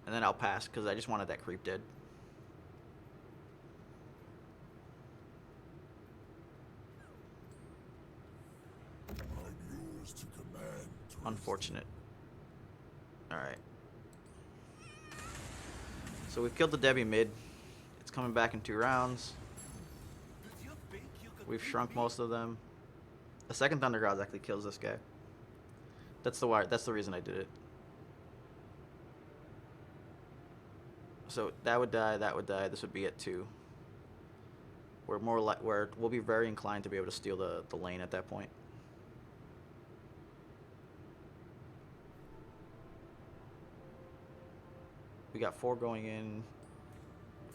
And then I'll pass, because I just wanted that creep dead. I'm yours to command. Unfortunate. Alright. So we've killed the Debbie mid. It's coming back in 2 rounds. Did you think you could We've beat shrunk me? most of them. The second Thunder Gods actually kills this guy. That's the reason I did it. So that would die, this would be at 2. We'll be very inclined to be able to steal the lane at that point. We got 4 going in.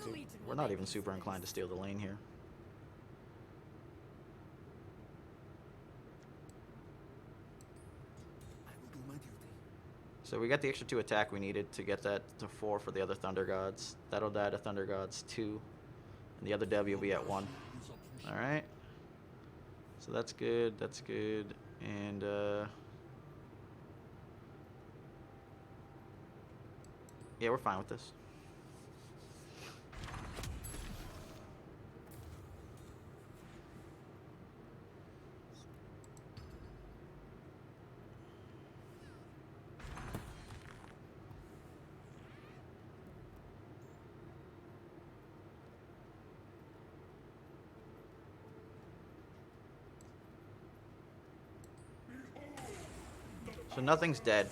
Dude, we're not even super inclined to steal the lane here. I will do my duty. So we got the extra 2 attack we needed to get that to 4 for the other Thunder Gods. That'll die to Thunder Gods 2. And the other W will be at 1. Alright. So that's good, that's good. And yeah, we're fine with this. So nothing's dead.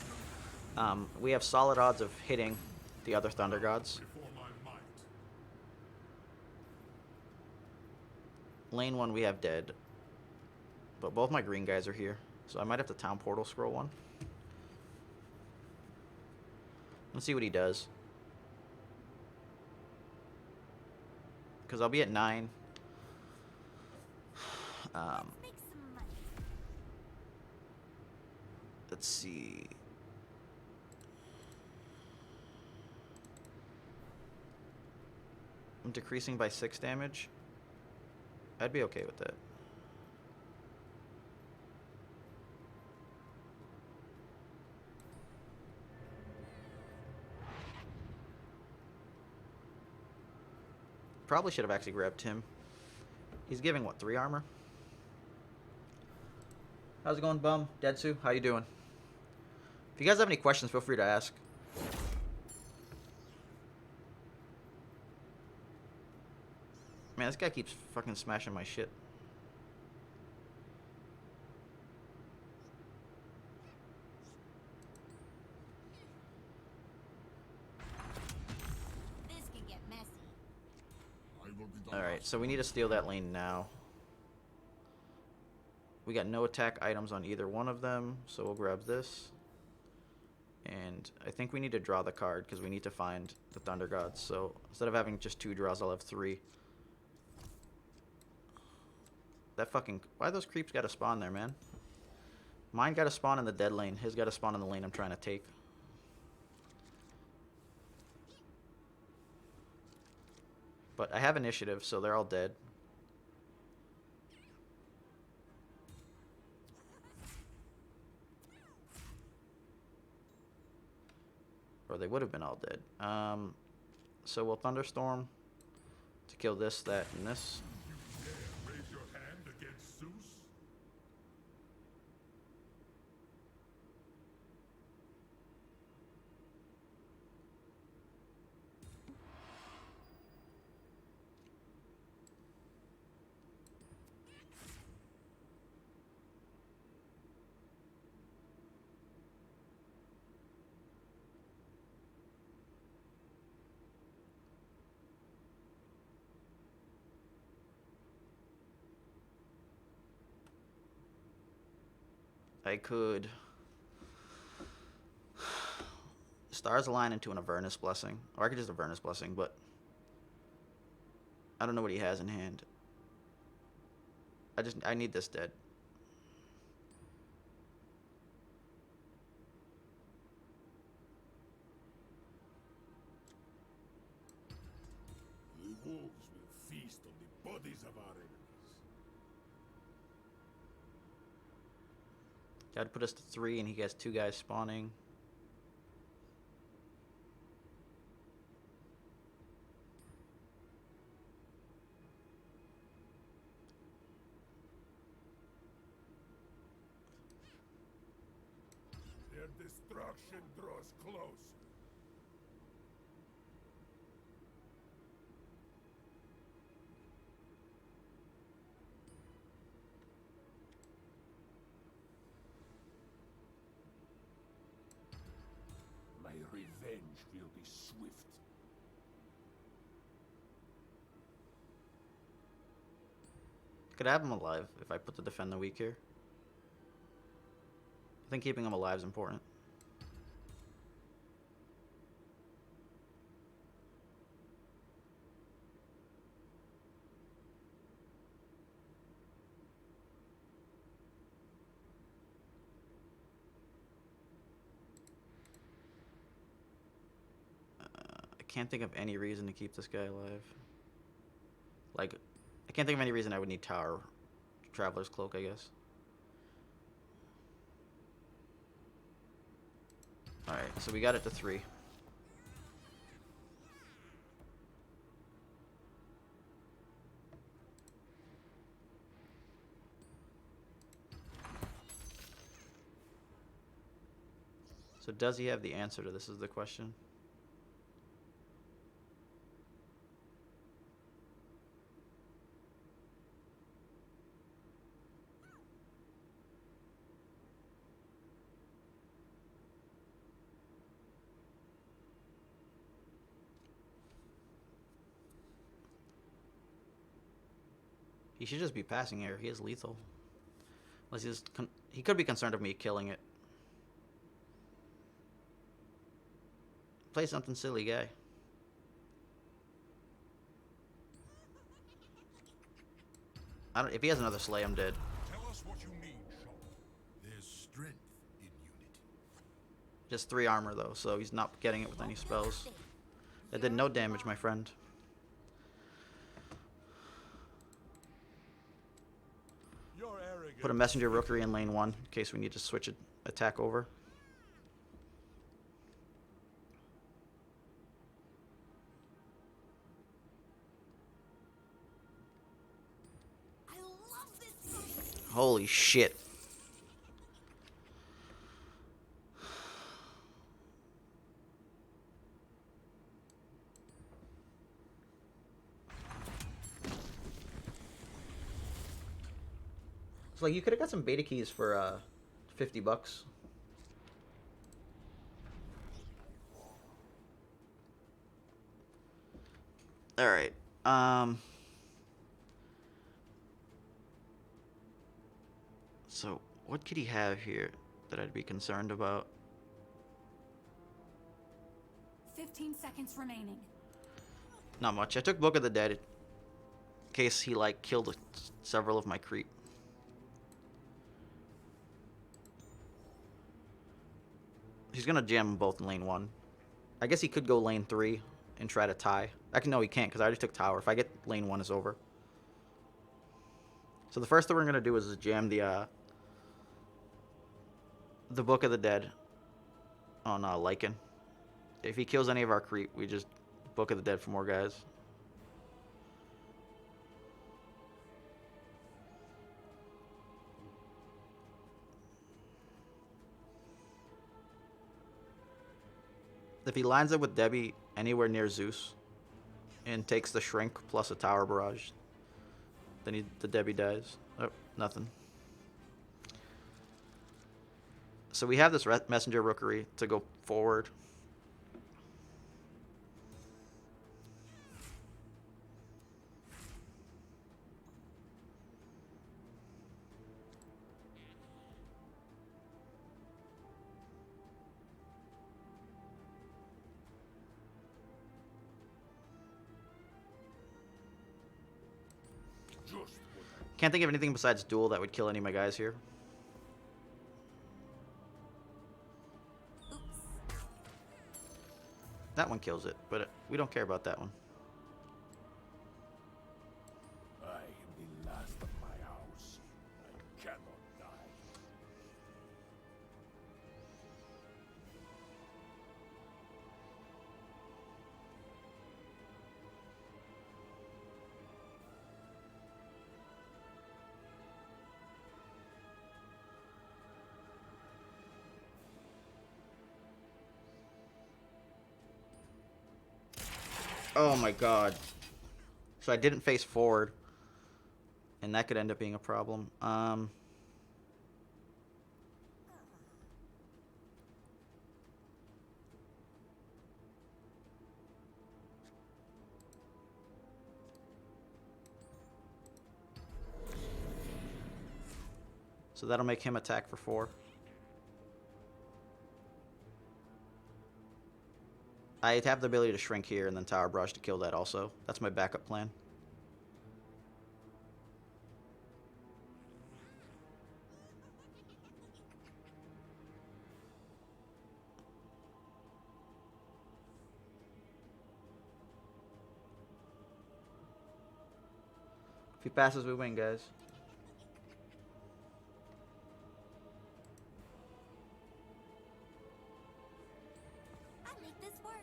We have solid odds of hitting the other Thunder Gods. Before my might. Lane 1 we have dead. But both my green guys are here. So I might have to Town Portal scroll one. Let's see what he does. Because I'll be at 9. Make some money. Let's see. I'm decreasing by 6 damage. I'd be okay with that. Probably should have actually grabbed him. He's giving, what, 3 armor? How's it going, Bum? Deadsu, how you doing? If you guys have any questions, feel free to ask. Man, this guy keeps fucking smashing my shit. This can get messy. I will be the Alright, last so we need to steal that lane now. We got no attack items on either one of them, so we'll grab this. And I think we need to draw the card because we need to find the Thunder Gods. So instead of having just 2 draws, I'll have 3. That fucking... Why those creeps gotta spawn there, man? Mine gotta spawn in the dead lane. His gotta spawn in the lane I'm trying to take. But I have initiative, so they're all dead. Or they would have been all dead. So we'll Thunderstorm to kill this, that, and this. You dare raise your hand against Zeus? I could Stars Align into an Avernus Blessing. Or I could just Avernus Blessing, but I don't know what he has in hand. I need this dead. The wolves will feast on the bodies of our enemies. Gotta put us to 3, and he has 2 guys spawning. Their destruction draws closer. My revenge will be swift. Could have him alive if I put the Defend the Weak here. I think keeping him alive is important. I can't think of any reason to keep this guy alive. Like, I can't think of any reason I would need Tower Traveler's Cloak, I guess. Alright, so we got it to 3. So does he have the answer to this is the question. He should just be passing here. He is lethal. Unless he could be concerned of me killing it. Play something silly, guy. If he has another slay, I'm dead. Tell us what you mean, Shaw. There's strength in unity. Just 3 armor though, so he's not getting it with any spells. That did no damage, my friend. You're arrogant. Put a messenger rookery in lane 1 in case we need to switch an attack over. I love this. Holy shit. So like you could have got some beta keys for $50. All right. So what could he have here that I'd be concerned about? 15 seconds remaining. Not much. I took Book of the Dead in case he like killed several of my creep. He's gonna jam them both in lane 1. I guess he could go lane 3 and try to tie. No, he can't because I already took tower. If I get lane 1 is over. So the first thing we're gonna do is jam the Book of the Dead on Lycan. If he kills any of our creep, we just Book of the Dead for more guys. If he lines up with Debbie anywhere near Zeus and takes the shrink plus a tower barrage, then the Debbie dies. Oh, nothing. So we have this messenger rookery to go forward. Just what Can't think of anything besides duel that would kill any of my guys here. Oops. That one kills it, but we don't care about that one. I am the last of my house. I cannot die. Oh my god. So I didn't face forward. And that could end up being a problem. So that'll make him attack for 4. I have the ability to shrink here and then tower brush to kill that also. That's my backup plan. If he passes, we win, guys. I make this work.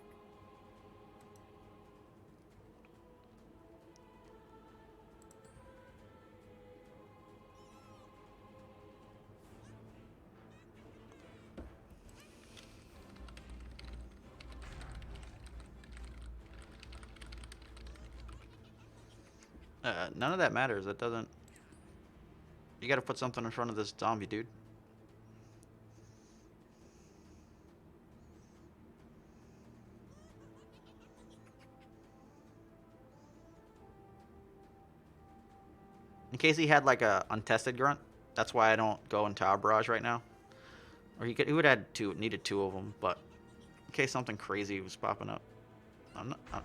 None of that matters. That doesn't... You gotta put something in front of this zombie, dude. In case he had like a untested grunt. That's why I don't go into our barrage right now. Or he would have needed 2 of them, but in case something crazy was popping up. I'm not.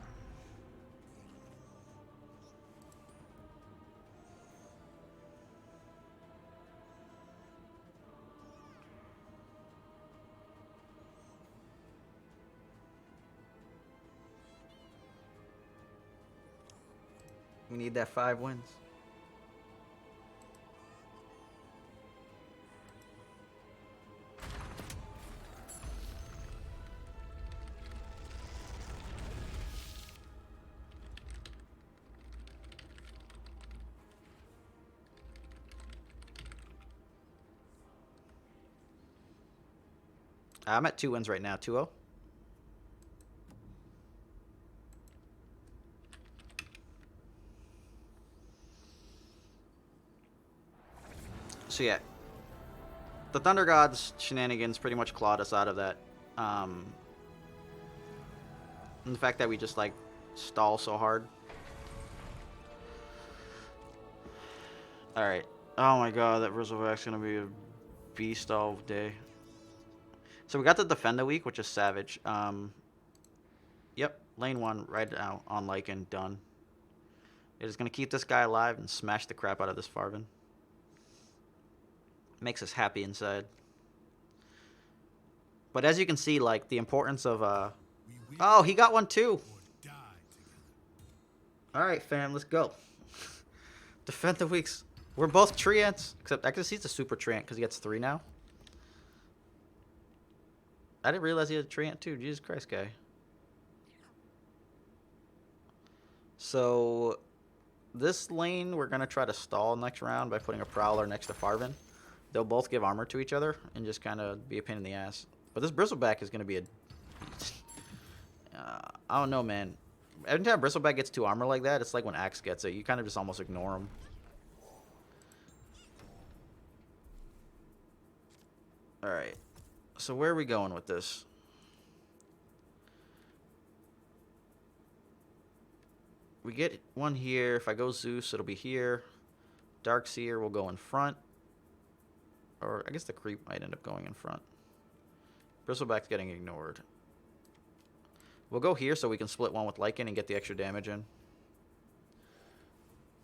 We need that 5 wins. I'm at 2 wins right now, 2-0. So yeah, the Thunder Gods shenanigans pretty much clawed us out of that. And the fact that we just like stall so hard. All right. Oh my god, that Bristleback's gonna be a beast all day. So we got the defend the week, which is savage. Yep, lane 1 right now on Lycan, done. It is gonna keep this guy alive and smash the crap out of this Farvin. Makes us happy inside. But as you can see, like the importance of oh, he got one too. All right, fam, let's go. Defend the weeks. We're both treants, except I guess he's a super treant because he gets 3 now. I didn't realize he had a treant too. Jesus Christ, guy. So this lane we're gonna try to stall next round by putting a Prowler next to Farvin. They'll both give armor to each other and just kind of be a pain in the ass. But this Bristleback is gonna be a I don't know, man. Every time Bristleback gets 2 armor like that, it's like when Axe gets it. You kind of just almost ignore him. Alright. So where are we going with this? We get one here. If I go Zeus, it'll be here. Darkseer will go in front. Or I guess the creep might end up going in front. Bristleback's getting ignored. We'll go here so we can split one with Lycan and get the extra damage in.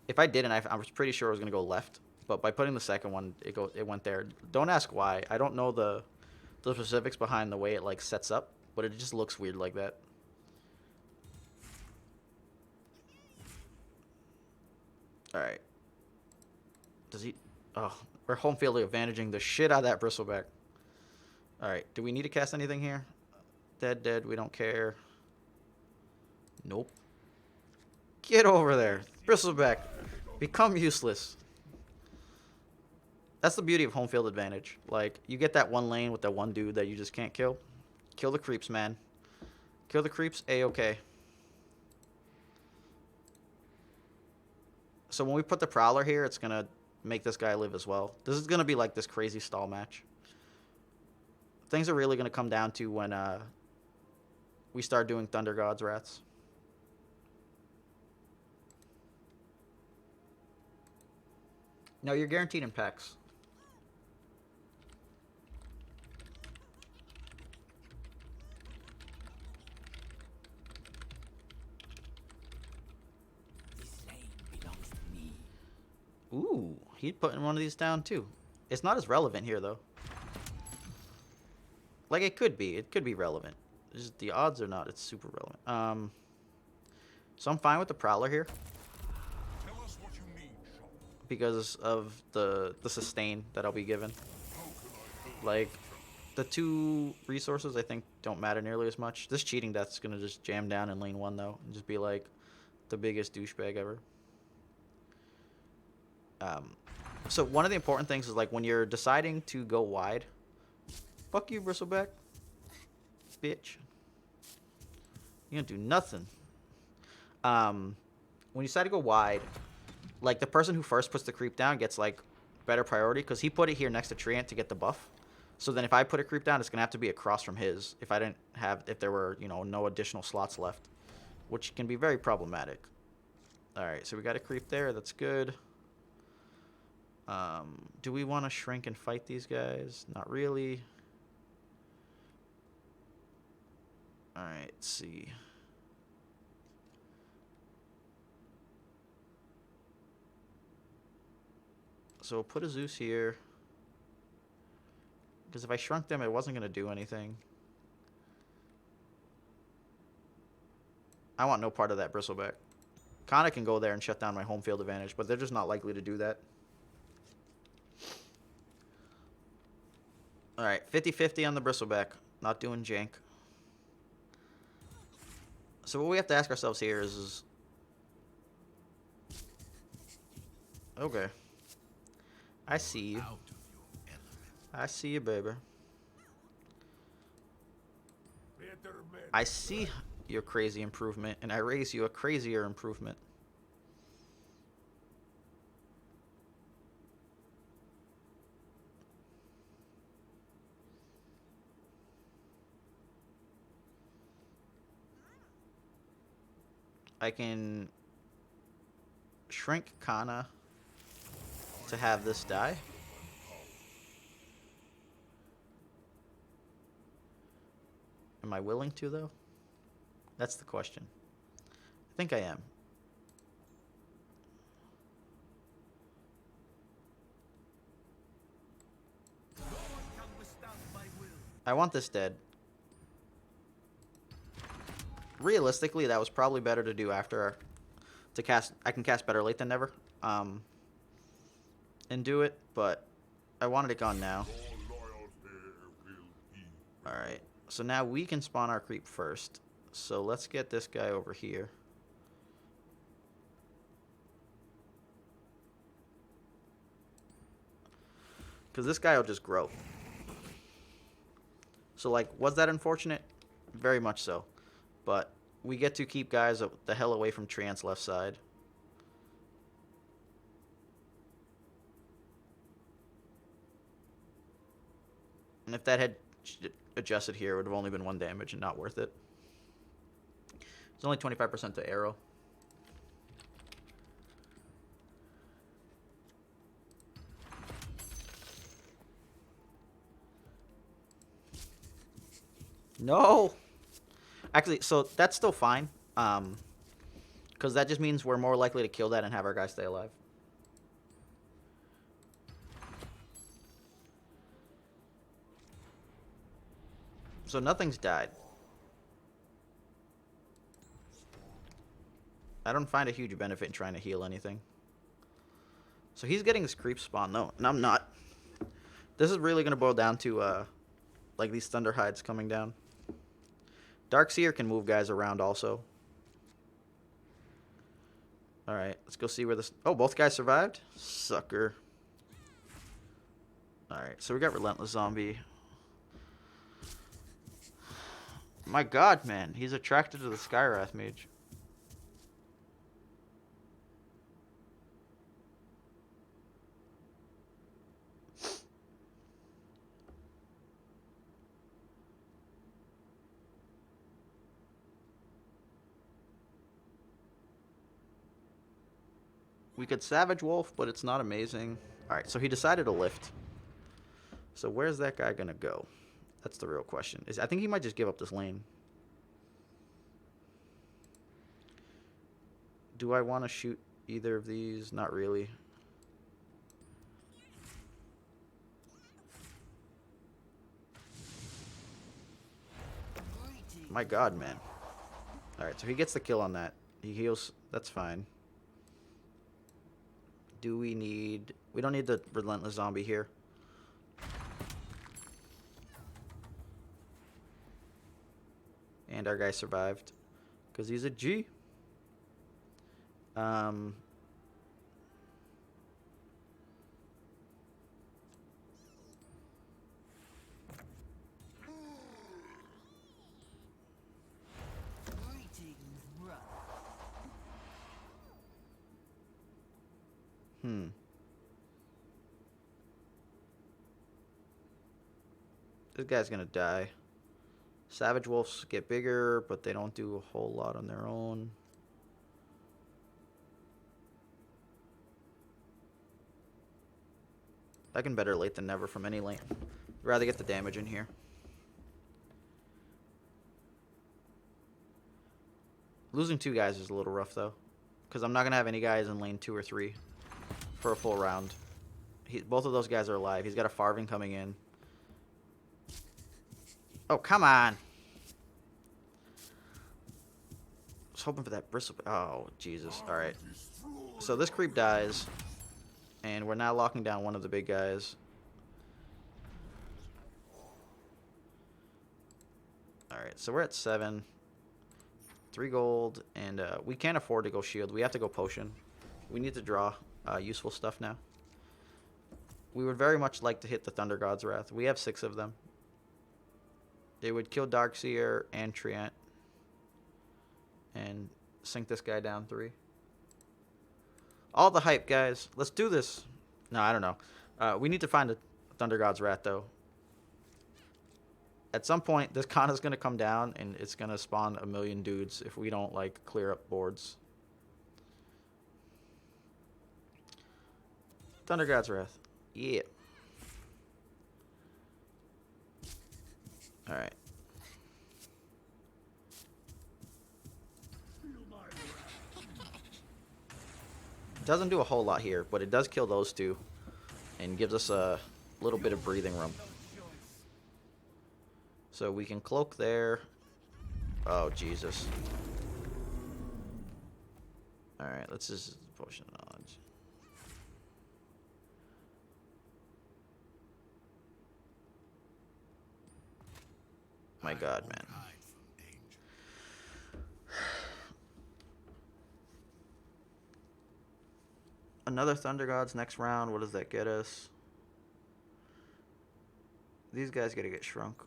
If I didn't, I was pretty sure I was going to go left. But by putting the second one, it went there. Don't ask why. I don't know the specifics behind the way it like sets up, but it just looks weird like that. All right. Does he? Oh, we're home field advantaging the shit out of that Bristleback. All right. Do we need to cast anything here? Dead. We don't care. Nope. Get over there, Bristleback. Become useless. That's the beauty of home field advantage. Like, you get that one lane with that one dude that you just can't kill. Kill the creeps, man. Kill the creeps, A-okay. So when we put the Prowler here, it's going to make this guy live as well. This is going to be like this crazy stall match. Things are really going to come down to when we start doing Thunder Gods Wraths. No, you're guaranteed in packs. Ooh, he's putting one of these down too. It's not as relevant here though. Like it could be. It could be relevant. Just the odds are not. It's super relevant. So I'm fine with the Prowler here. Tell us what you need, Sean. Because of the sustain that I'll be given. Like the 2 resources I think don't matter nearly as much. This cheating death's gonna just jam down in lane 1 though and just be like the biggest douchebag ever. So one of the important things is like when you're deciding to go wide, fuck you, Bristleback, bitch. You gonna do nothing. When you decide to go wide, like the person who first puts the creep down gets like better priority because he put it here next to Treant to get the buff. So then if I put a creep down, it's gonna have to be across from his. If there were no additional slots left, which can be very problematic. All right, so we got a creep there. That's good. Do we want to shrink and fight these guys? Not really. Alright, let's see. So we'll put a Zeus here. Because if I shrunk them, it wasn't going to do anything. I want no part of that bristleback. Kana can go there and shut down my home field advantage, but they're just not likely to do that. Alright, 50-50 on the bristleback. Not doing jank. So what we have to ask ourselves here is okay. I see you. Out of your element. I see you, baby. Better men. I see your crazy improvement, and I raise you a crazier improvement. I can shrink Kana to have this die. Am I willing to, though? That's the question. I think I am. I want this dead. Realistically, that was probably better to do after to cast. I can cast better late than never, and do it. But I wanted it gone now. All right. So now we can spawn our creep first. So let's get this guy over here. Because this guy will just grow. So, like, was that unfortunate? Very much so. But we get to keep guys the hell away from Trant's left side. And if that had adjusted here, it would have only been 1 damage and not worth it. It's only 25% to arrow. No! Actually, so that's still fine. Because that just means we're more likely to kill that and have our guy stay alive. So nothing's died. I don't find a huge benefit in trying to heal anything. So he's getting his creep spawn, though, and I'm not. This is really going to boil down to, like, these Thunder Hides coming down. Darkseer can move guys around also. Alright, let's go see where this... Oh, both guys survived? Sucker. Alright, so we got Relentless Zombie. My god, man. He's attracted to the Skywrath Mage. We could Savage Wolf, but it's not amazing. Alright, so he decided to lift. So where's that guy gonna go? That's the real question. I think he might just give up this lane. Do I want to shoot either of these? Not really. My god, man. Alright, so he gets the kill on that. He heals. That's fine. Do we need... We don't need the Relentless Zombie here. And our guy survived. Because he's a G. This guy's gonna die. Savage Wolves get bigger, but they don't do a whole lot on their own. I can better late than never from any lane. Rather get the damage in here. Losing 2 guys is a little rough though, because I'm not gonna have any guys in lane 2 or 3 for a full round. Both of those guys are alive. He's got a Farving coming in. Oh, come on. I was hoping for that bristle. Oh, Jesus. Alright. So this creep dies. And we're now locking down one of the big guys. Alright, so we're at 7. 3 gold. And we can't afford to go shield. We have to go potion. We need to draw useful stuff now. We would very much like to hit the Thunder God's Wrath. We have 6 of them. It would kill Darkseer and Treant. And sink this guy down 3. All the hype, guys. Let's do this. No, I don't know. We need to find a Thunder God's Wrath, though. At some point, this Kana's going to come down, and it's going to spawn a million dudes if we don't, like, clear up boards. Thunder God's Wrath. Yeah. Alright. Doesn't do a whole lot here, but it does kill those 2 and gives us a little bit of breathing room. So we can cloak there. Oh, Jesus. Alright, let's just potion of knowledge. My God, man. Hide from danger. Another Thunder Gods next round. What does that get us? These guys gotta get shrunk.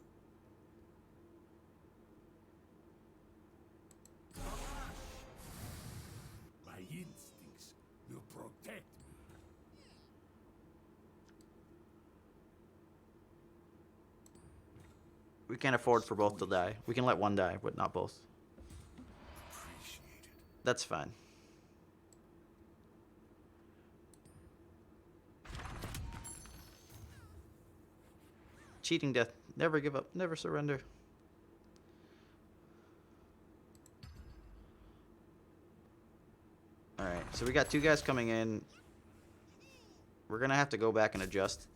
My instincts will protect me. We can't afford for both to die. We can let one die, but not both. Appreciate it. That's fine. Cheating death. Never give up. Never surrender. Alright, so we got 2 guys coming in. We're going to have to go back and adjust.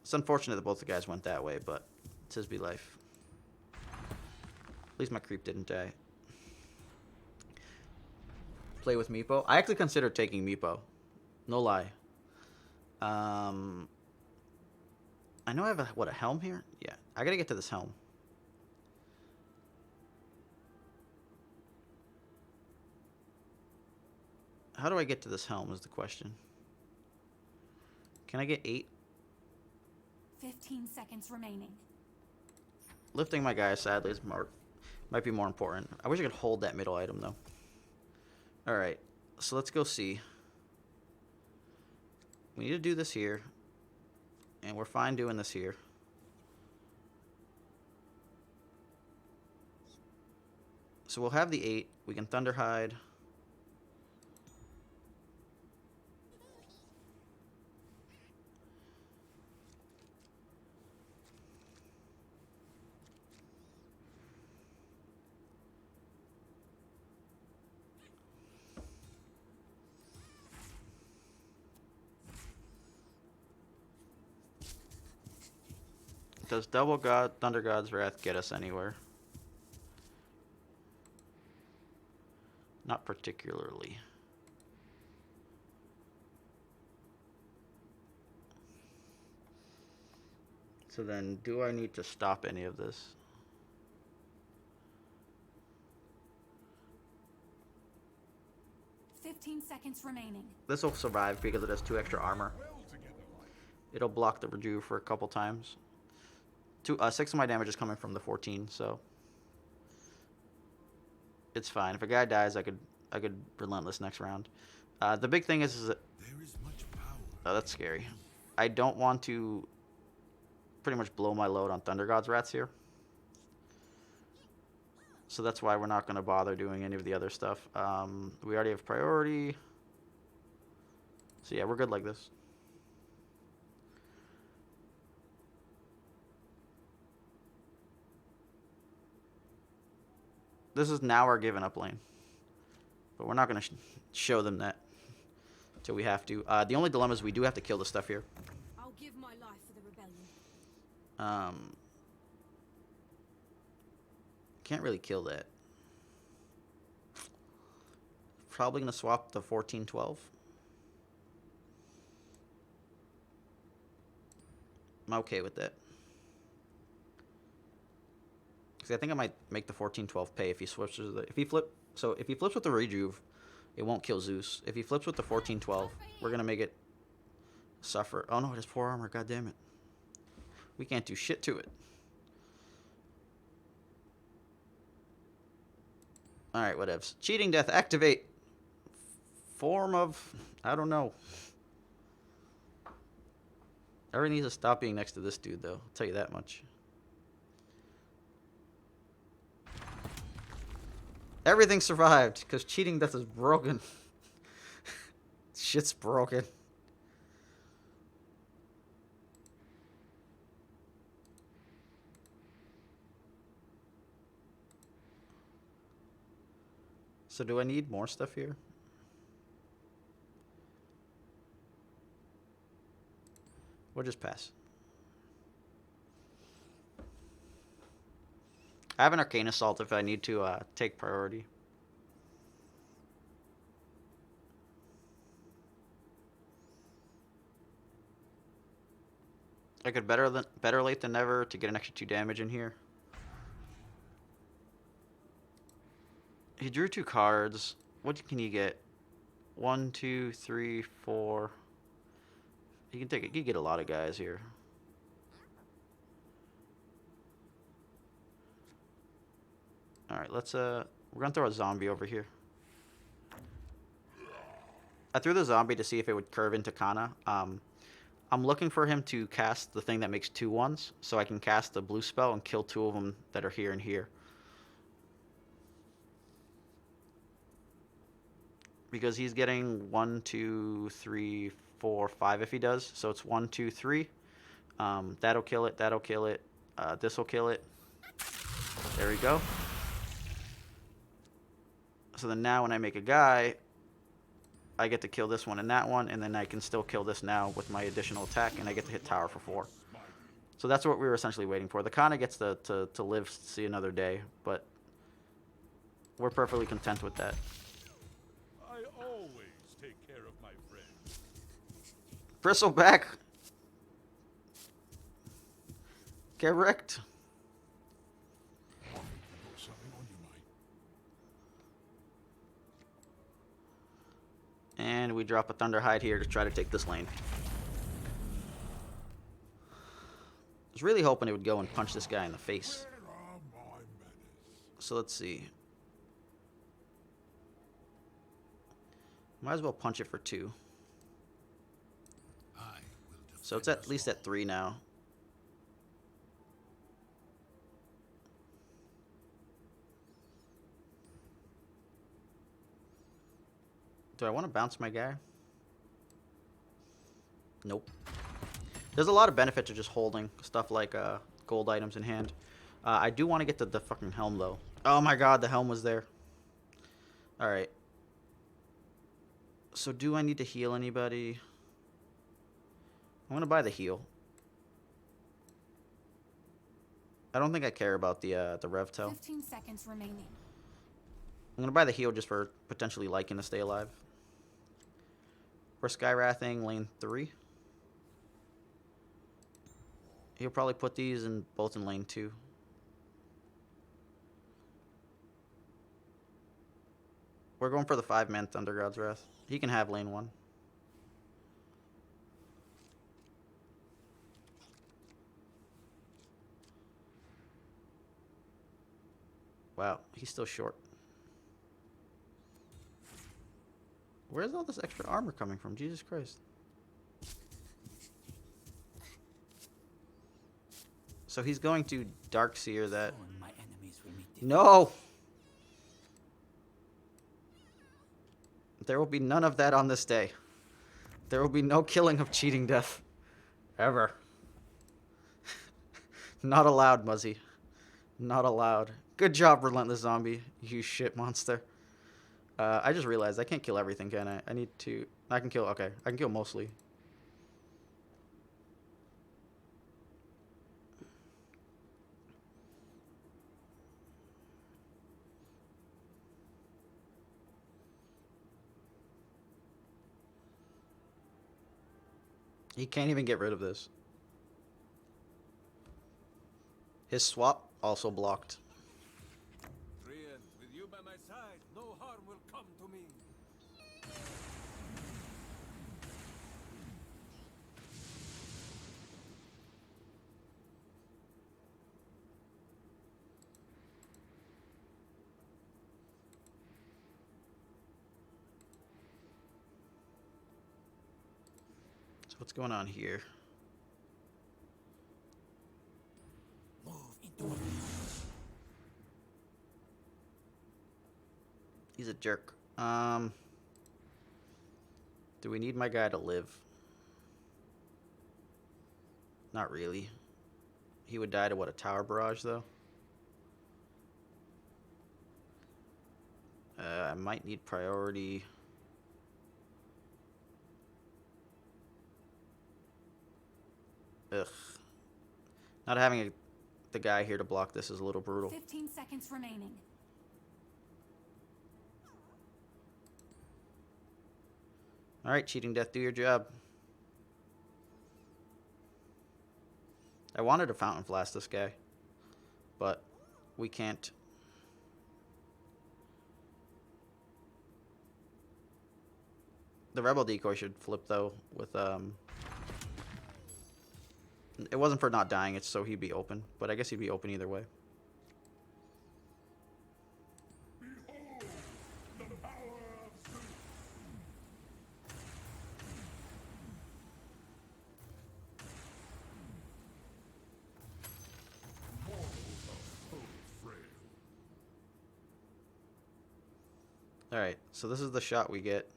It's unfortunate that both the guys went that way, but it's his be life. At least my creep didn't die. Play with Meepo. I actually considered taking Meepo. No lie. I know I have a helm here? Yeah, I gotta get to this helm. How do I get to this helm is the question. Can I get 8? 15 seconds remaining. Lifting my guy, sadly, is might be more important. I wish I could hold that middle item, though. Alright, so let's go see. We need to do this here. And we're fine doing this here. So we'll have the 8. We can Thunder Hide. Does double Thunder God's Wrath get us anywhere? Not particularly. So then, do I need to stop any of this? Seconds remaining. This will survive because it has 2 extra armor. It'll block the rejuve for a couple times. 6 of my damage is coming from the 14, so it's fine. If a guy dies, I could relentless next round. The big thing is that There is much power. oh, that's scary. I don't want to pretty much blow my load on Thunder God's Wraths here. So that's why we're not going to bother doing any of the other stuff. We already have priority. So yeah, we're good like this. This is now our giving up lane. But we're not going to show them that until we have to. The only dilemma is we do have to kill the stuff here. I'll give my life for the rebellion. Can't really kill that. Probably going to swap the 14-12. I'm okay with that. Because I think I might make the 14-12 pay if he switches. If he flips with the rejuve, it won't kill Zeus. If he flips with the 14-12, we're gonna make it suffer. Oh no, it has 4 armor. God damn it. We can't do shit to it. All right, whatevs. Cheating death activate. Form of, I don't know. Everyone needs to stop being next to this dude, though. I'll tell you that much. Everything survived, because cheating death is broken. Shit's broken. So do I need more stuff here? We'll just pass. I have an Arcane Assault if I need to take priority. I could better late than never to get an extra 2 damage in here. He drew 2 cards. What can he get? 1, 2, 3, 4. He can take it. He can get a lot of guys here. All right, let's we're gonna throw a zombie over here. I threw the zombie to see if it would curve into Kana. I'm looking for him to cast the thing that makes 2 1s, so I can cast the blue spell and kill 2 of them that are here and here. Because he's getting 1, 2, 3, 4, 5 if he does. So it's 1, 2, 3. That'll kill it. That'll kill it. This will kill it. There we go. So then now when I make a guy, I get to kill this one and that one, and then I can still kill this now with my additional attack, and I get to hit tower for 4. So that's what we were essentially waiting for. The Kana gets to live to see another day, but we're perfectly content with that. I always take care of my friends. Bristle back. Get wrecked. Something on you, mate. And we drop a Thunderhide here to try to take this lane. I was really hoping it would go and punch this guy in the face. Where are my manners? So let's see. Might as well punch it for 2. I will So it's at least at 3 now. Do I want to bounce my guy? Nope. There's a lot of benefit to just holding stuff like gold items in hand. I do want to get the fucking helm, though. Oh my god, the helm was there. Alright. So do I need to heal anybody? I'm going to buy the heal. I don't think I care about the Revtel. 15 seconds remaining. I'm going to buy the heal just for potentially liking to stay alive. We're Skywrathing lane 3. He'll probably put these in both in lane 2. We're going for the 5-man Thunder God's Wrath. He can have lane 1. Wow, he's still short. Where's all this extra armor coming from? Jesus Christ. So he's going to Darkseer that. My enemies will meet No! There will be none of that on this day. There will be no killing of cheating death. Ever. Not allowed, Muzzy. Not allowed. Good job, Relentless Zombie. You shit monster. I just realized I can't kill everything, can I? I need to... I can kill... Okay, I can kill mostly. He can't even get rid of this. His swap also blocked. Friend, with you by my side, no harm will come to me. So what's going on here? Move into a He's a jerk. Do we need my guy to live? Not really. He would die to what, a tower barrage though? I might need priority. Ugh. Not having the guy here to block this is a little brutal. 15 seconds remaining. Alright, Cheating Death, do your job. I wanted to Fountain Blast this guy, but we can't. The Rebel Decoy should flip, though, with, It wasn't for not dying, it's so he'd be open, but I guess he'd be open either way. Alright, so this is the shot we get.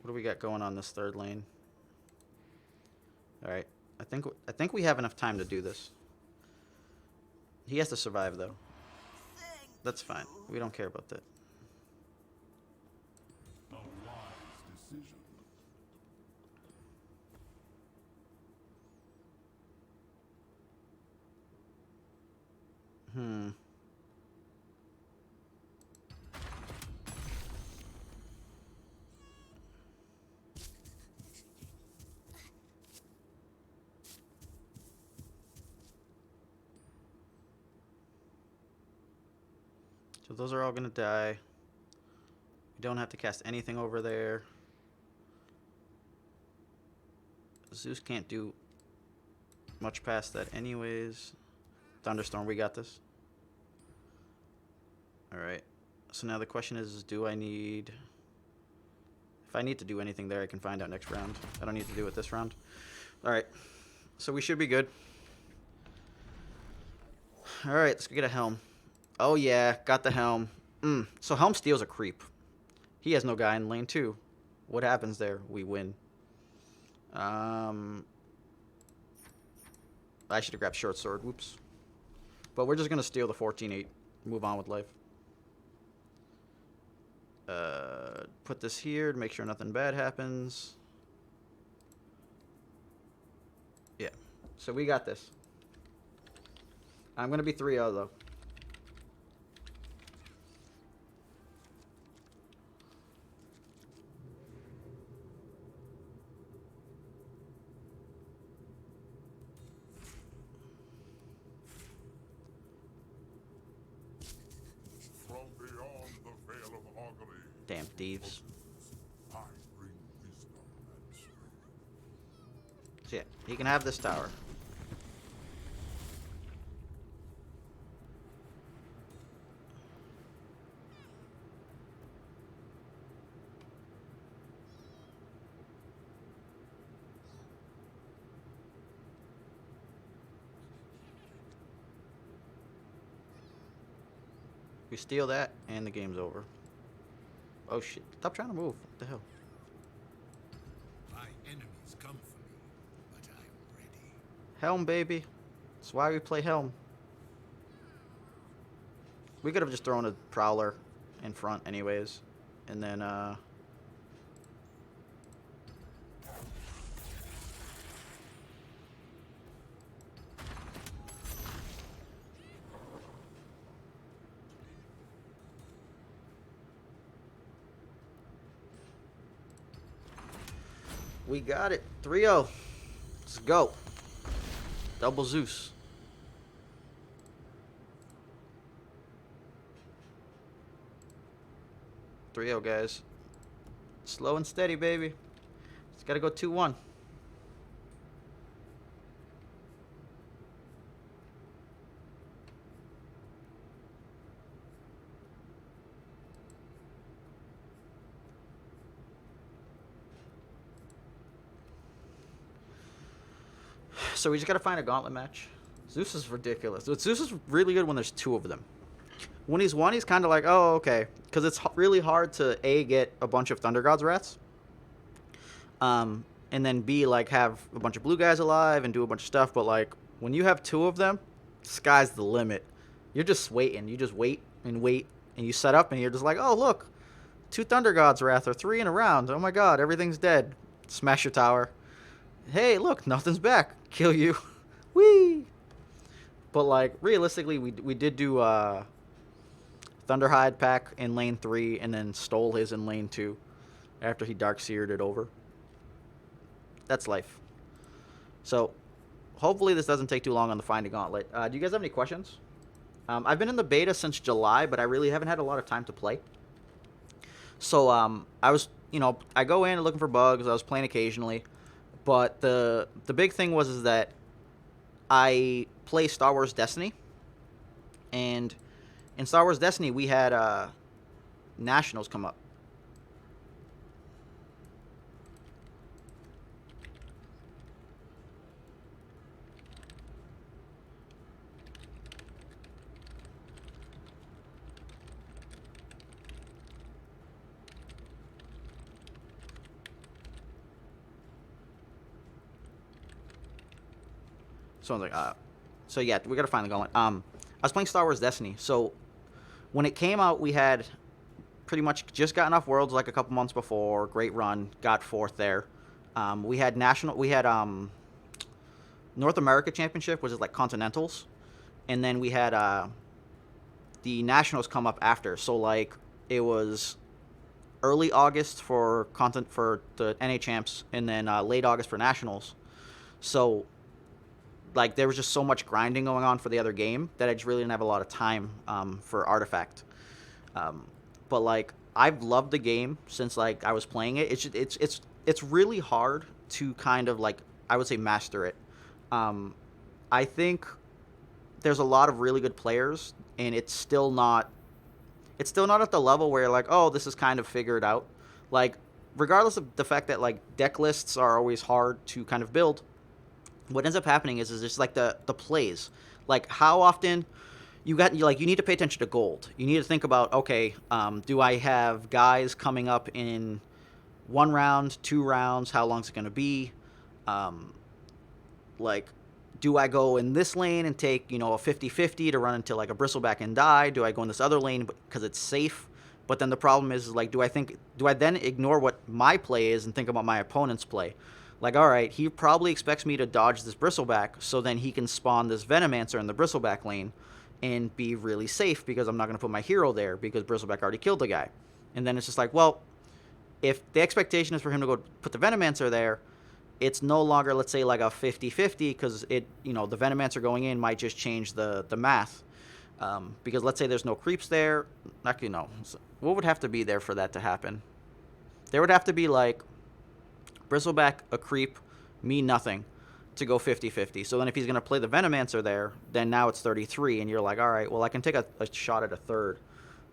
What do we got going on this third lane? Alright, I think we have enough time to do this. He has to survive though. That's fine. We don't care about that. A wise decision. So those are all gonna die. We don't have to cast anything over there. Zeus can't do much past that anyways. Thunderstorm, we got this. Alright. So now the question is, do I need... If I need to do anything there, I can find out next round. I don't need to do it this round. Alright. So we should be good. Alright, let's go get a Helm. Oh yeah, got the Helm. So Helm steals a creep. He has no guy in lane 2. What happens there? We win. I should have grabbed Short Sword. Whoops. But we're just going to steal the 14-8. Move on with life. Put this here to make sure nothing bad happens. Yeah. So we got this. I'm going to be 3-0 though. From beyond the veil of augury, Damn thieves. I bring wisdom and strength. So yeah, he can have this tower. We steal that, and the game's over. Oh shit. Stop trying to move. What the hell? My enemies come for me, but I'm ready. Helm, baby. That's why we play Helm. We could have just thrown a Prowler in front anyways. And then, we got it. 3-0. Let's go. Double Zeus. Guys. Slow and steady, baby. It's got to go 2-1. So we just got to find a gauntlet match. Zeus is ridiculous. Zeus is really good when there's two of them. When he's one, he's kind of like, oh, okay. Because it's really hard to, A, get a bunch of Thunder Gods rats. And then, B, like, have a bunch of blue guys alive and do a bunch of stuff. But, like, when you have two of them, sky's the limit. You're just waiting. You just wait. And you set up, and you're just like, oh, look. 2 Thunder Gods wrath or 3 in a round. Oh, my God. Everything's dead. Smash your tower. Hey, look. Nothing's back. Kill you. Whee! But, like, realistically, we did do Thunderhide pack in lane 3 and then stole his in lane 2 after he Dark Seared it over. That's life. So, hopefully this doesn't take too long on the Find a Gauntlet. Do you guys have any questions? I've been in the beta since July, but I really haven't had a lot of time to play. So, I was, I go in looking for bugs. I was playing occasionally. But the big thing was that I play Star Wars Destiny. And in Star Wars Destiny, we had Nationals come up. So I was like, so yeah, we gotta find the gauntlet. I was playing Star Wars Destiny, so when it came out, we had pretty much just gotten off Worlds like a couple months before. Great run, got 4th there. We had North America Championship, which is like Continentals, and then we had the Nationals come up after. So like it was early August for the NA Champs, and then late August for Nationals. So like there was just so much grinding going on for the other game that I just really didn't have a lot of time for Artifact. But like I've loved the game since like I was playing it. It's really hard to kind of like, I would say, master it. I think there's a lot of really good players, and it's still not at the level where you're like, oh, this is kind of figured out. Like regardless of the fact that like deck lists are always hard to kind of build, what ends up happening is just like the plays. Like how often you need to pay attention to gold. You need to think about, okay, do I have guys coming up in 1 round, 2 rounds? How long is it going to be? Like, do I go in this lane and take, a 50-50 to run into like a bristleback and die? Do I go in this other lane because it's safe? But then the problem is like, do I then ignore what my play is and think about my opponent's play? Like, all right, he probably expects me to dodge this bristleback, so then he can spawn this Venomancer in the bristleback lane and be really safe because I'm not going to put my hero there because bristleback already killed the guy. And then it's just like, well, if the expectation is for him to go put the Venomancer there, it's no longer, let's say, like a 50-50 because the Venomancer going in might just change the math. Because let's say there's no creeps there. Actually, no. What would have to be there for that to happen? There would have to be like bristleback, a creep, me nothing to go 50-50. So then if he's going to play the Venomancer there, then now it's 33, and you're like, all right, well, I can take a shot at a third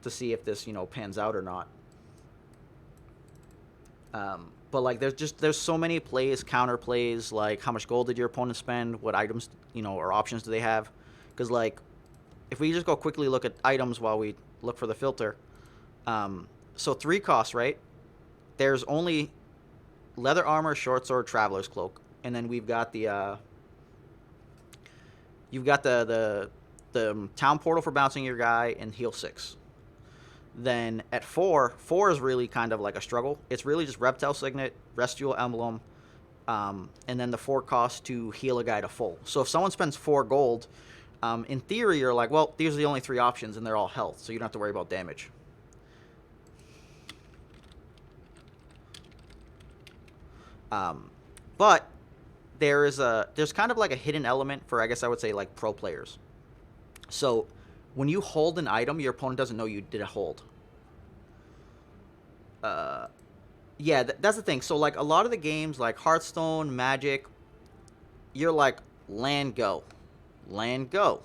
to see if this, pans out or not. But like there's so many plays, counter plays, like how much gold did your opponent spend, what items, or options do they have? Because like if we just go quickly look at items while we look for the filter. So 3 costs, right? There's only leather armor, short sword, traveler's cloak, and then we've got the the town portal for bouncing your guy, and heal 6. Then at 4 is really kind of like a struggle. It's really just Reptile Signet, Restial Emblem, and then the 4 cost to heal a guy to full. So if someone spends 4 gold, in theory, you're like, well, these are the only 3 options, and they're all health, so you don't have to worry about damage. But there's kind of like a hidden element for, I guess I would say, like pro players. So when you hold an item, your opponent doesn't know you did a hold. Yeah, that's the thing. So like a lot of the games, like Hearthstone, Magic, you're like land go, land go.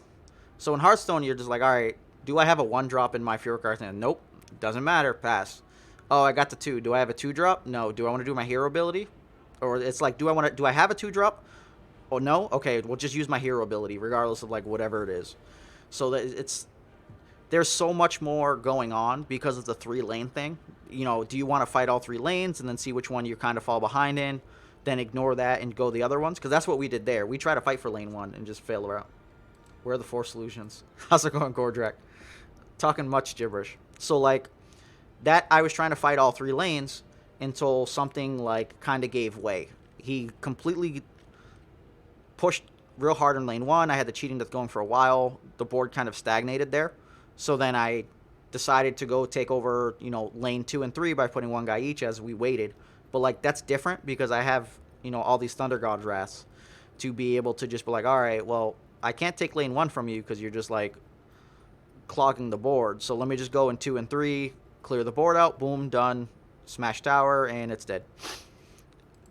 So in Hearthstone, you're just like, all right, do I have a 1-drop in my Fury card? Nope, doesn't matter. Pass. Oh, I got the 2. Do I have a 2-drop? No. Do I want to do my hero ability? Or it's like, do I have a 2-drop? Oh no. Okay, we'll just use my hero ability, regardless of like whatever it is. So that there's so much more going on because of the 3-lane thing. You know, do you want to fight all 3 lanes and then see which one you kind of fall behind in, then ignore that and go the other ones? Because that's what we did there. We tried to fight for lane 1 and just fail out. Where are the 4 solutions? How's it going, Gordrak? Talking much gibberish. So like that, I was trying to fight all 3 lanes until something like kind of gave way. He completely pushed real hard in lane 1. I had the cheating that's going for a while. The board kind of stagnated there. So then I decided to go take over, you know, lane 2 and 3 by putting 1 guy each as we waited. But like that's different because I have, you know, all these Thunder God Wraths to be able to just be like, all right, well, I can't take lane 1 from you because you're just like clogging the board. So let me just go in 2 and 3, clear the board out, boom, done, smash tower, and it's dead.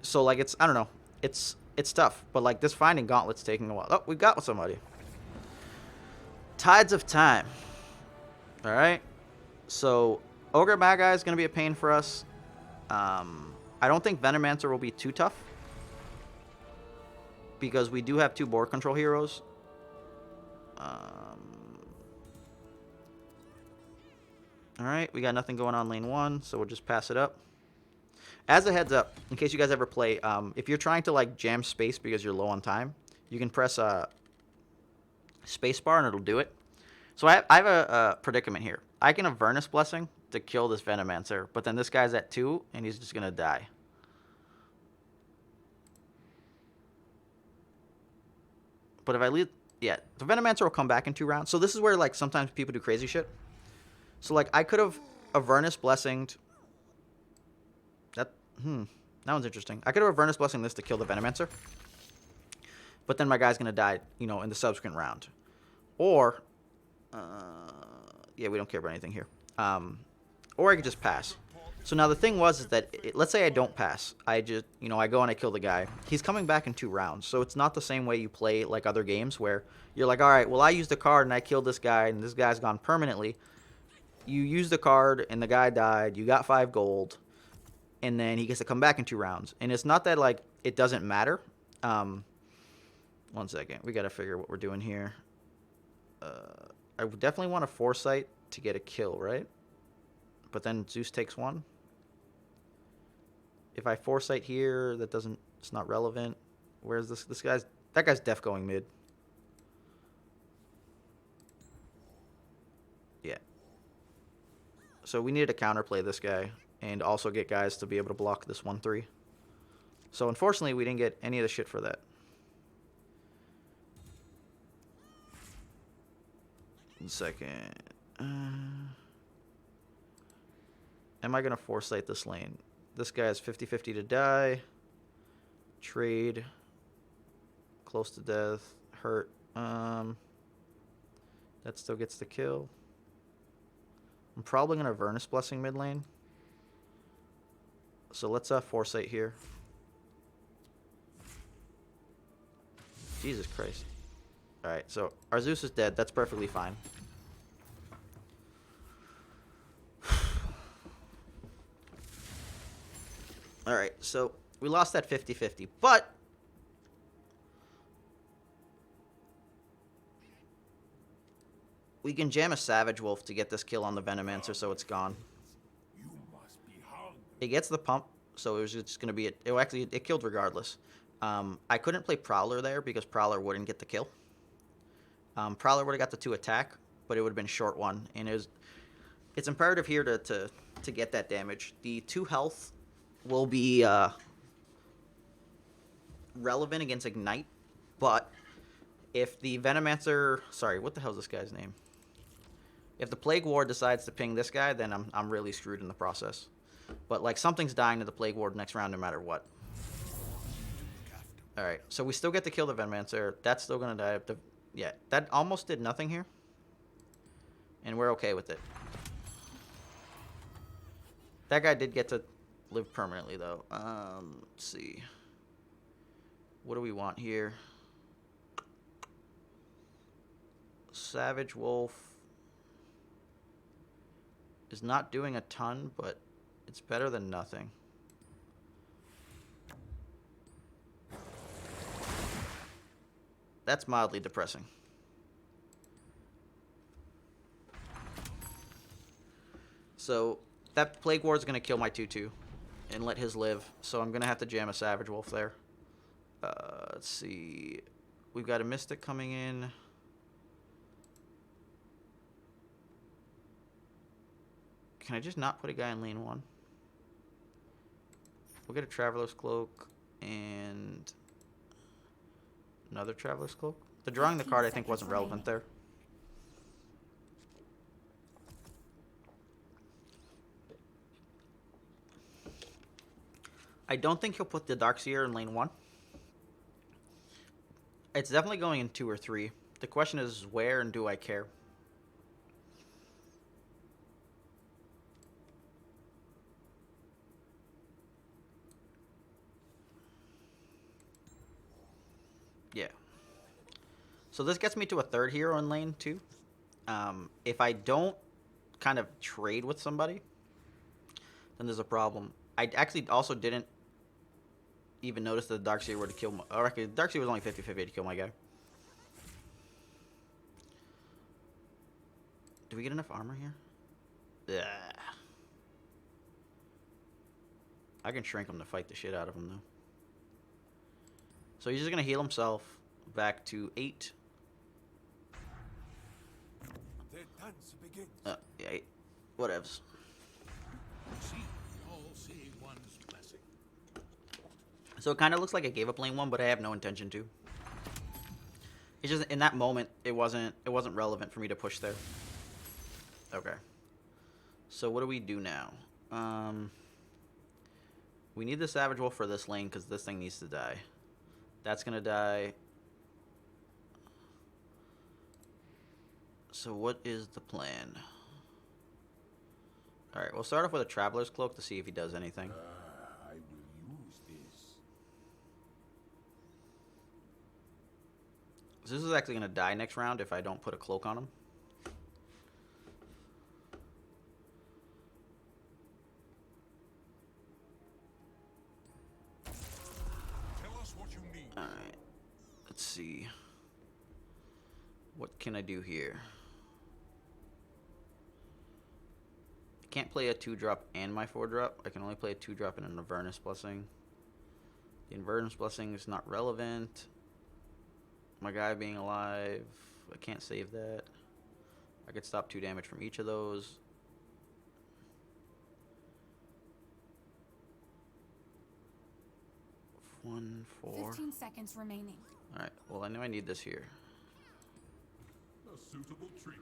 So like I don't know, it's tough. But like this finding Gauntlet's taking a while. Oh, we got somebody. Tides of Time. All right. So Ogre Magi is going to be a pain for us. I don't think Venomancer will be too tough because we do have 2 board control heroes. All right, we got nothing going on lane 1, so we'll just pass it up. As a heads up, in case you guys ever play, if you're trying to like jam space because you're low on time, you can press space bar and it'll do it. So I have a predicament here. I can Avernus Blessing to kill this Venomancer, but then this guy's at 2 and he's just gonna die. But if I leave, yeah, the Venomancer will come back in 2 rounds. So this is where like sometimes people do crazy shit. So like I could have Avernus Blessinged that. That one's interesting. I could have Avernus Blessing this to kill the Venomancer, but then my guy's gonna die, you know, in the subsequent round. Or, yeah, we don't care about anything here. Or I could just pass. So now the thing is that let's say I don't pass. I just, you know, I go and I kill the guy. He's coming back in 2 rounds. So it's not the same way you play like other games where you're like, all right, well I used a card and I killed this guy and this guy's gone permanently. You used the card and the guy died. You got 5 gold, and then he gets to come back in 2 rounds. And it's not that like it doesn't matter. 1 second, we got to figure what we're doing here. I would definitely want a Foresight to get a kill, right? But then Zeus takes 1. If I Foresight here, it's not relevant. Where's this guy's? That guy's def going mid. Yeah. So we needed to counterplay this guy and also get guys to be able to block this 1-3. So unfortunately, we didn't get any of the shit for that. One second. Am I going to Foresight this lane? This guy is 50-50 to die. Trade. Close to death. Hurt. That still gets the kill. I'm probably going to Avernus Blessing mid lane. So let's Foresight here. Jesus Christ. Alright, so our Zeus is dead. That's perfectly fine. Alright, so we lost that 50-50, but we can jam a Savage Wolf to get this kill on the Venomancer so it's gone. You must be hungry. It gets the pump, so it was just going to be... It killed regardless. I couldn't play Prowler there because Prowler wouldn't get the kill. Prowler would have got the 2 attack, but it would have been short 1. And it's imperative here to get that damage. The 2 health will be relevant against Ignite, but if the Venomancer... Sorry, what the hell is this guy's name? If the Plague Ward decides to ping this guy, then I'm really screwed in the process. But, like, something's dying to the Plague Ward next round no matter what. Alright, so we still get to kill the Venomancer. That's still going to die. Yeah, that almost did nothing here. And we're okay with it. That guy did get to live permanently, though. Let's see. What do we want here? Savage Wolf is not doing a ton, but it's better than nothing. That's mildly depressing. So that Plague Ward is going to kill my 2/2 and let his live. So I'm going to have to jam a Savage Wolf there. Let's see. We've got a Mystic coming in. Can I just not put a guy in lane 1? We'll get a Traveler's Cloak and another Traveler's Cloak. The drawing the card I think wasn't relevant there. I don't think he'll put the Darkseer in lane 1. It's definitely going in 2 or 3. The question is where and do I care? Yeah. So this gets me to a 3rd hero in lane 2. If I don't kind of trade with somebody, then there's a problem. I actually also didn't even notice that the Darkseer were to kill my... Oh, okay, Darkseer was only 50-50 to kill my guy. Do we get enough armor here? Yeah. I can shrink him to fight the shit out of him, though. So he's just going to heal himself back to 8. The dance begins. Yeah, 8. Whatevs. See, we all say one's blessing. So it kind of looks like I gave up lane 1, but I have no intention to. It's just in that moment, it wasn't relevant for me to push there. Okay. So what do we do now? We need the Savage Wolf for this lane because this thing needs to die. That's going to die. So what is the plan? Alright, we'll start off with a Traveler's Cloak to see if he does anything. I will use this. So this is actually going to die next round if I don't put a cloak on him. Tell us what you need. Alright. Let's see. What can I do here? I can't play a 2-drop and my 4-drop. I can only play a 2-drop and an Avernus Blessing. The Avernus Blessing is not relevant. My guy being alive, I can't save that. I could stop 2 damage from each of those. One, 4. 15 seconds remaining. Alright, well I know I need this here. A suitable trinket.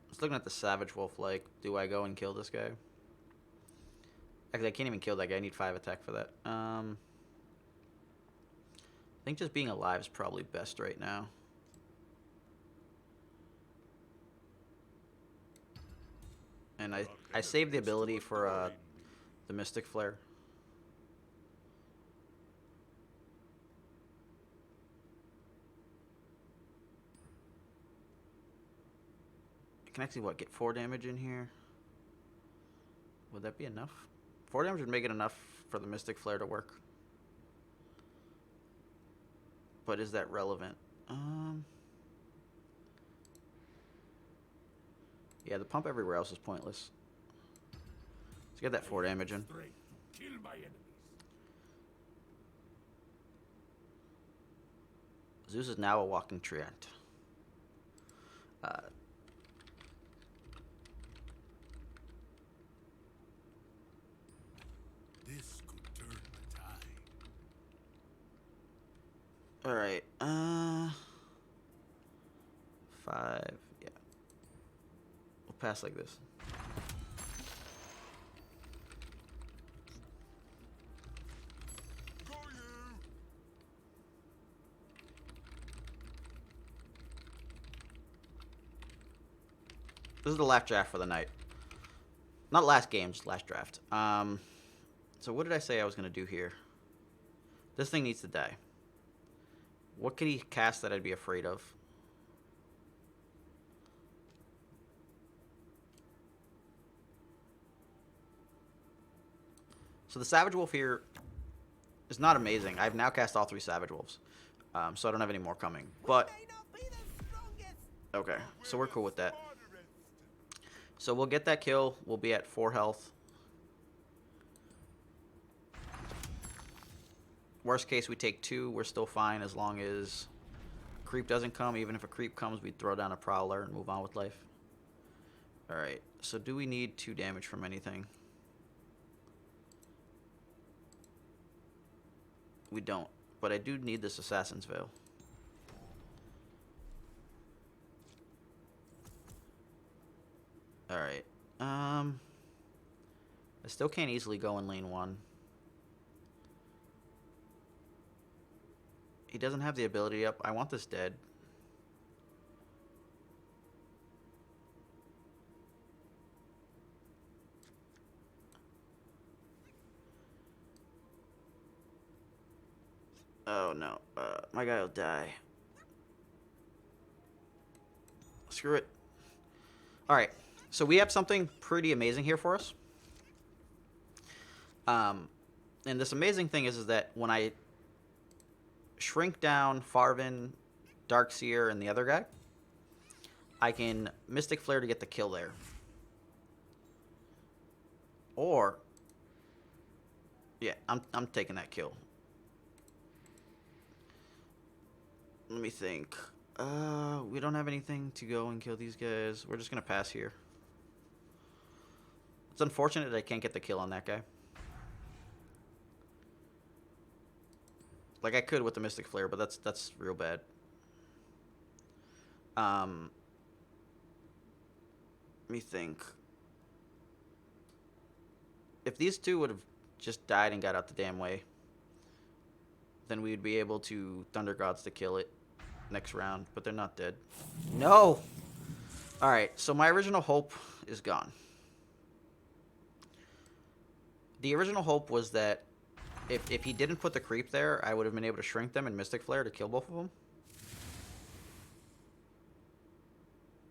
I was looking at the Savage Wolf, like, do I go and kill this guy? Actually, I can't even kill that guy. I need 5 attack for that. I think just being alive is probably best right now. And I saved the ability for the Mystic Flare. I can actually, what, get 4 damage in here? Would that be enough? 4 damage would make it enough for the Mystic Flare to work. But is that relevant? Yeah, the pump everywhere else is pointless. Let's get that 4 damage in. Strength to kill my enemies. Zeus is now a walking treant. This could turn the tide. All right. 5. Yeah. We'll pass like this. Go you! This is the last draft for the night. Not last game, just last draft. So what did I say I was going to do here? This thing needs to die. What could he cast that I'd be afraid of? So the Savage Wolf here is not amazing. I've now cast all 3 Savage Wolves. So I don't have any more coming. But, okay, so we're cool with that. So we'll get that kill. We'll be at 4 health. Worst case, we take 2. We're still fine as long as creep doesn't come. Even if a creep comes, we throw down a Prowler and move on with life. Alright, so do we need 2 damage from anything? We don't, but I do need this Assassin's Veil. Alright, I still can't easily go in lane 1. He doesn't have the ability up. I want this dead. Oh no, my guy will die. Screw it. Alright, so we have something pretty amazing here for us. And this amazing thing is that when I shrink down Farvin, Darkseer, and the other guy, I can Mystic Flare to get the kill there. Or, yeah, I'm taking that kill. Let me think. We don't have anything to go and kill these guys. We're just gonna pass here. It's unfortunate that I can't get the kill on that guy. Like I could with the Mystic Flare, but that's real bad. Let me think. If these 2 would have just died and got out the damn way, then we'd be able to Thunder Gods to kill it next round, but they're not dead. No! Alright, so my original hope is gone. The original hope was that if he didn't put the creep there, I would have been able to shrink them and Mystic Flare to kill both of them.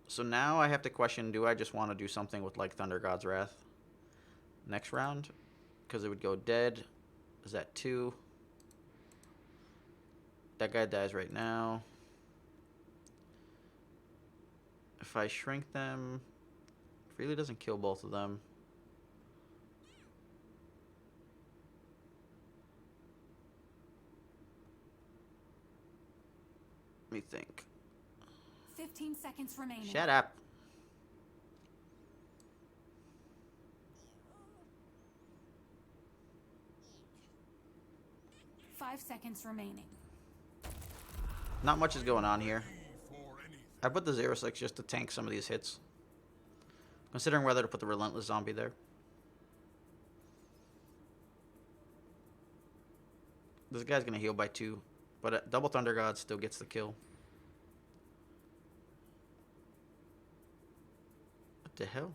So now I have to question, do I just want to do something with like Thunder God's Wrath next round? Because it would go dead. Is that 2? That guy dies right now. If I shrink them, it really doesn't kill both of them. Let me think. 15 seconds remaining. Shut up. Five seconds remaining. Not much is going on here. For anything. I put the 0-6 just to tank some of these hits. Considering whether to put the Relentless Zombie there. This guy's going to heal by 2. But Double Thunder God still gets the kill. What the hell?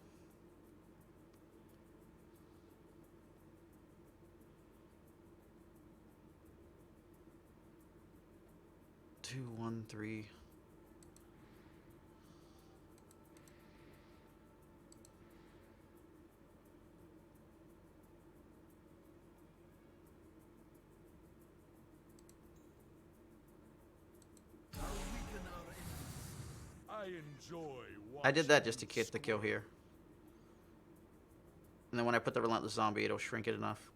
Two, 1, 3. I enjoy I did that just to get the kill here. And then when I put the Relentless Zombie, it'll shrink it enough.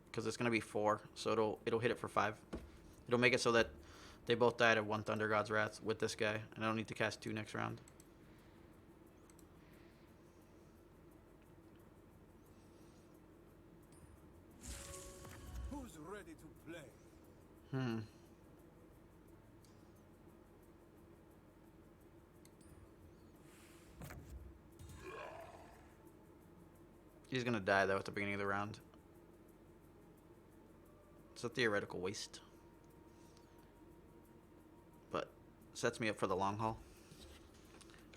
Because it's going to be 4, so it'll hit it for 5. It'll make it so that they both die to 1 Thunder God's Wrath with this guy, and I don't need to cast 2 next round. Who's ready to play? Hmm. He's gonna die though at the beginning of the round. It's a theoretical waste, but sets me up for the long haul.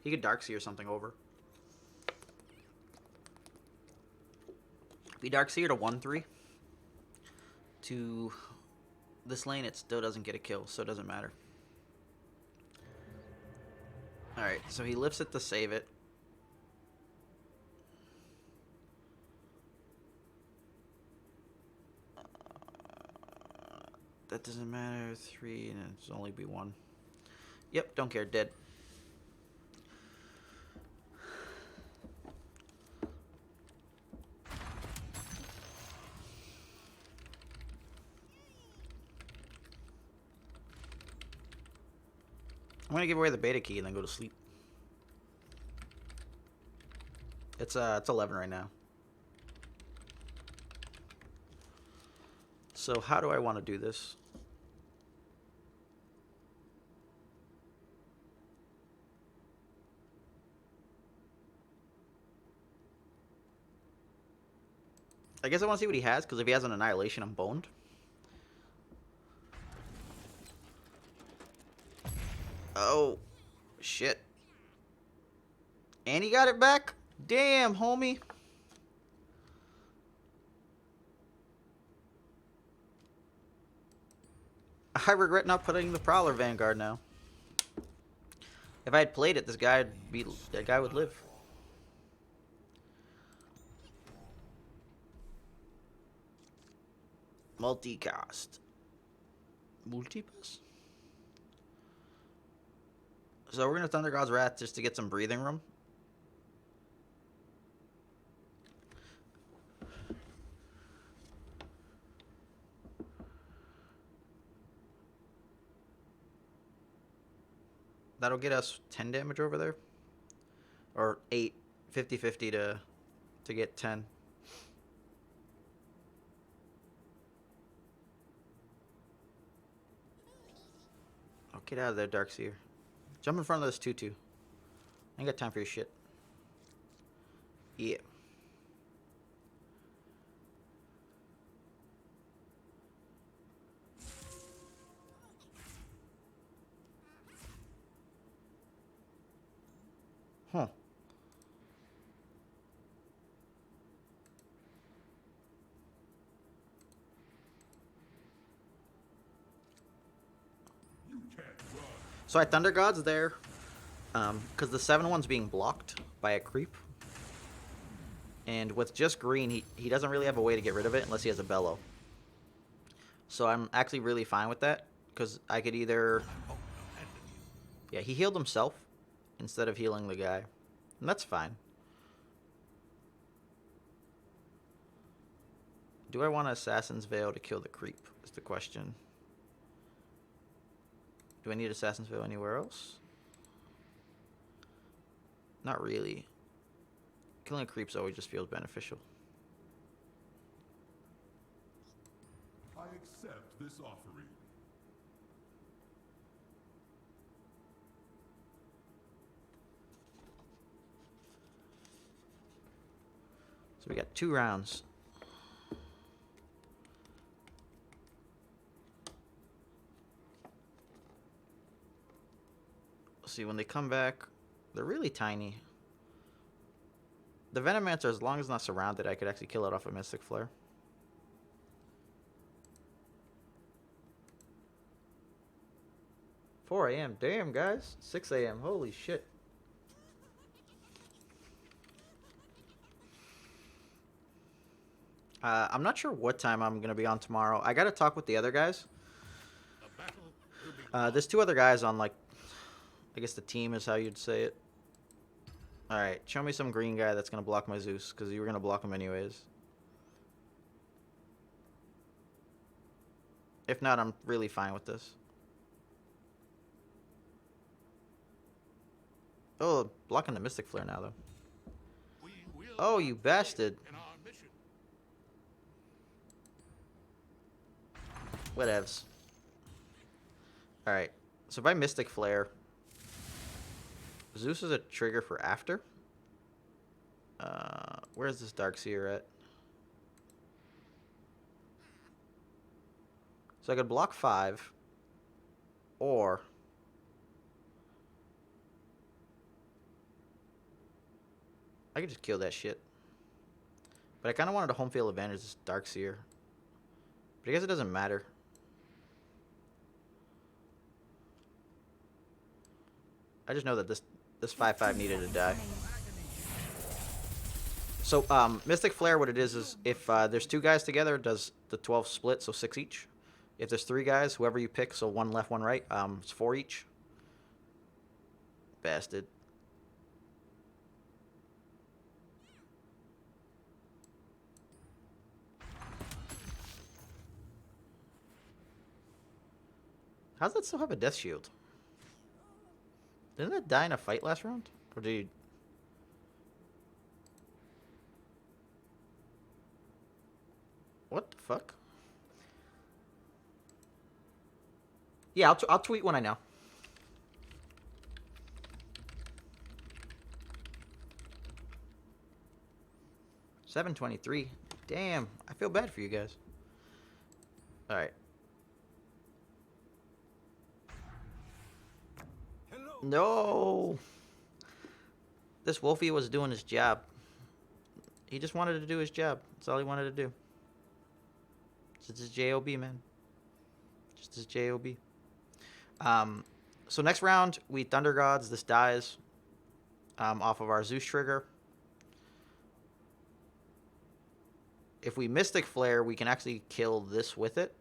He could Darkseer something over. If he Darkseer to 1/3 to this lane, it still doesn't get a kill, so it doesn't matter. Alright, so he lifts it to save it. That doesn't matter. 3, and it's only be 1. Yep, don't care. Dead. I'm gonna give away the beta key and then go to sleep. It's 11 right now. So how do I want to do this? I guess I want to see what he has, because if he has an Annihilation, I'm boned. Oh, shit. And he got it back? Damn, homie. I regret not putting the Prowler Vanguard now. If I had played it, that guy would live. Multicast. Multipass? So we're gonna Thunder God's Wrath just to get some breathing room. That'll get us 10 damage over there. Or 8. 50-50 to get 10. Oh, get out of there, Darkseer. Jump in front of this 2-2. I ain't got time for your shit. Yeah. Huh. So I Thunder God's there, because the 7/1's being blocked by a creep. And with just green, he doesn't really have a way to get rid of it unless he has a Bellow. So I'm actually really fine with that, because I could either... Yeah, he healed himself instead of healing the guy. And that's fine. Do I want Assassin's Veil to kill the creep, is the question. Do I need Assassin's Veil anywhere else? Not really. Killing creeps always just feels beneficial. I accept this offering. So we got 2 rounds. See, when they come back, they're really tiny. The Venomancer, as long as it's not surrounded, I could actually kill it off a Mystic Flare. $4 a.m. Damn, guys. 6 a.m. Holy shit. I'm not sure what time I'm going to be on tomorrow. I got to talk with the other guys. There's 2 other guys on, like, I guess the team is how you'd say it. Alright, show me some green guy that's going to block my Zeus, because you were going to block him anyways. If not, I'm really fine with this. Oh, blocking the Mystic Flare now, though. We will Oh, not you fail bastard. in our mission. Whatevs. Alright. So if I Mystic Flare, Zeus is a trigger for after. Where's this Darkseer at? So I could block 5. Or... I could just kill that shit. But I kind of wanted a home field advantage this Darkseer. But I guess it doesn't matter. I just know that this 5/5 needed to die. So Mystic Flare, what it is if there's 2 guys together, it does the 12 split, so 6 each. If there's 3 guys, whoever you pick, so 1 left, 1 right, it's 4 each. Bastard. How does that still have a death shield? Didn't that die in a fight last round? Or did you... What the fuck? Yeah, I'll tweet when I know. $7.23. Damn, I feel bad for you guys. All right. No. This Wolfie was doing his job. He just wanted to do his job. That's all he wanted to do. Just his job, man. Just his job. So next round we Thunder Gods. This dies off of our Zeus trigger. If we Mystic Flare, we can actually kill this with it.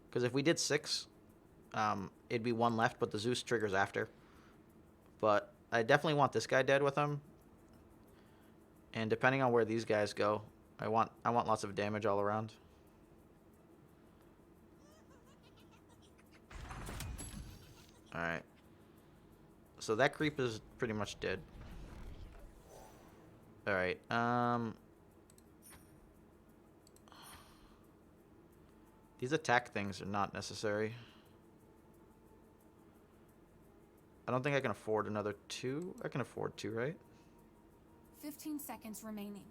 Because if we did 6, it'd be 1 left, but the Zeus triggers after. But I definitely want this guy dead with him. And depending on where these guys go, I want lots of damage all around. Alright. So that creep is pretty much dead. Alright, these attack things are not necessary. I don't think I can afford another 2. I can afford 2, right? 15 seconds remaining.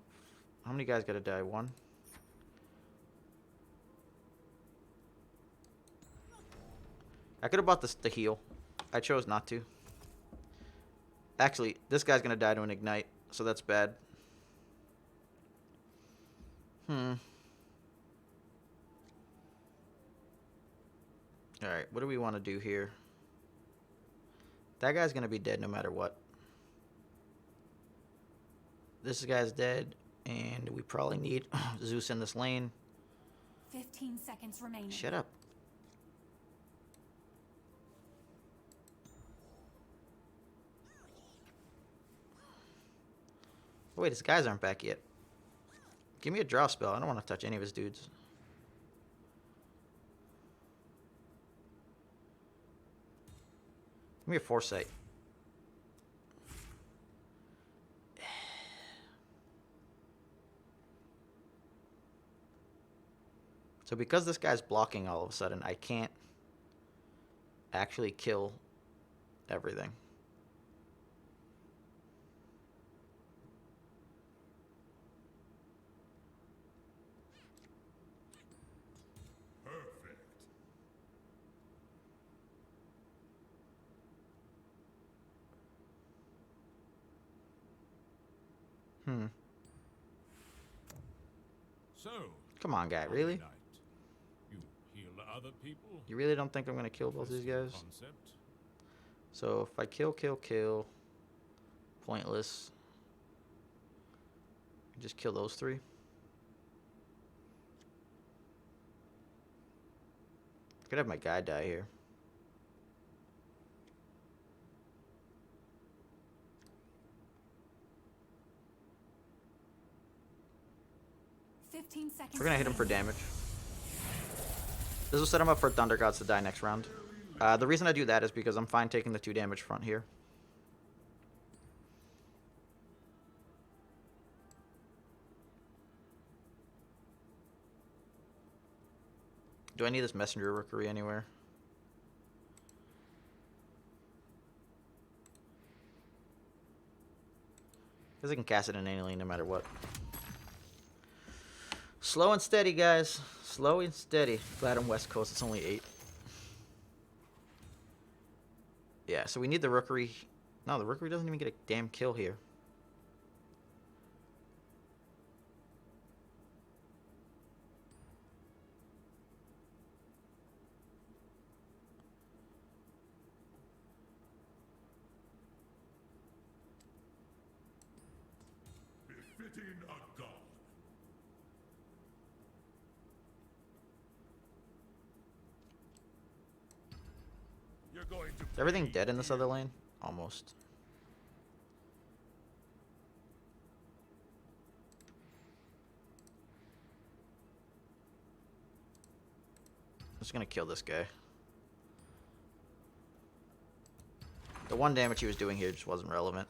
How many guys gotta die? 1? I could have bought the heal. I chose not to. Actually, this guy's gonna die to an ignite, so that's bad. Alright, what do we want to do here? That guy's gonna be dead no matter what. This guy's dead, and we probably need Zeus in this lane. 15 seconds remaining. Shut up. Oh, wait, his guys aren't back yet. Give me a draw spell. I don't want to touch any of his dudes. Give me a foresight. So because this guy's blocking all of a sudden, I can't actually kill everything. Perfect. So, Come on, guy. Really? Knight, you heal other people? You really don't think I'm going to kill both these guys? Concept? So if I kill, pointless. Just kill those 3. Could have my guy die here. Fifteen seconds. We're gonna hit him for damage. This will set him up for Thunder Gods to die next round. The reason I do that is because I'm fine taking the 2 damage front here. Do I need this Messenger Rookery anywhere? Because I can cast it in any lane no matter what. Slow and steady, guys. Slow and steady. Glad I'm West Coast. It's only 8. Yeah, so we need the Rookery. No, the Rookery doesn't even get a damn kill here. Befitting a god. You're going to Is everything dead in this other lane? Almost. I'm just gonna kill this guy. The 1 damage he was doing here just wasn't relevant.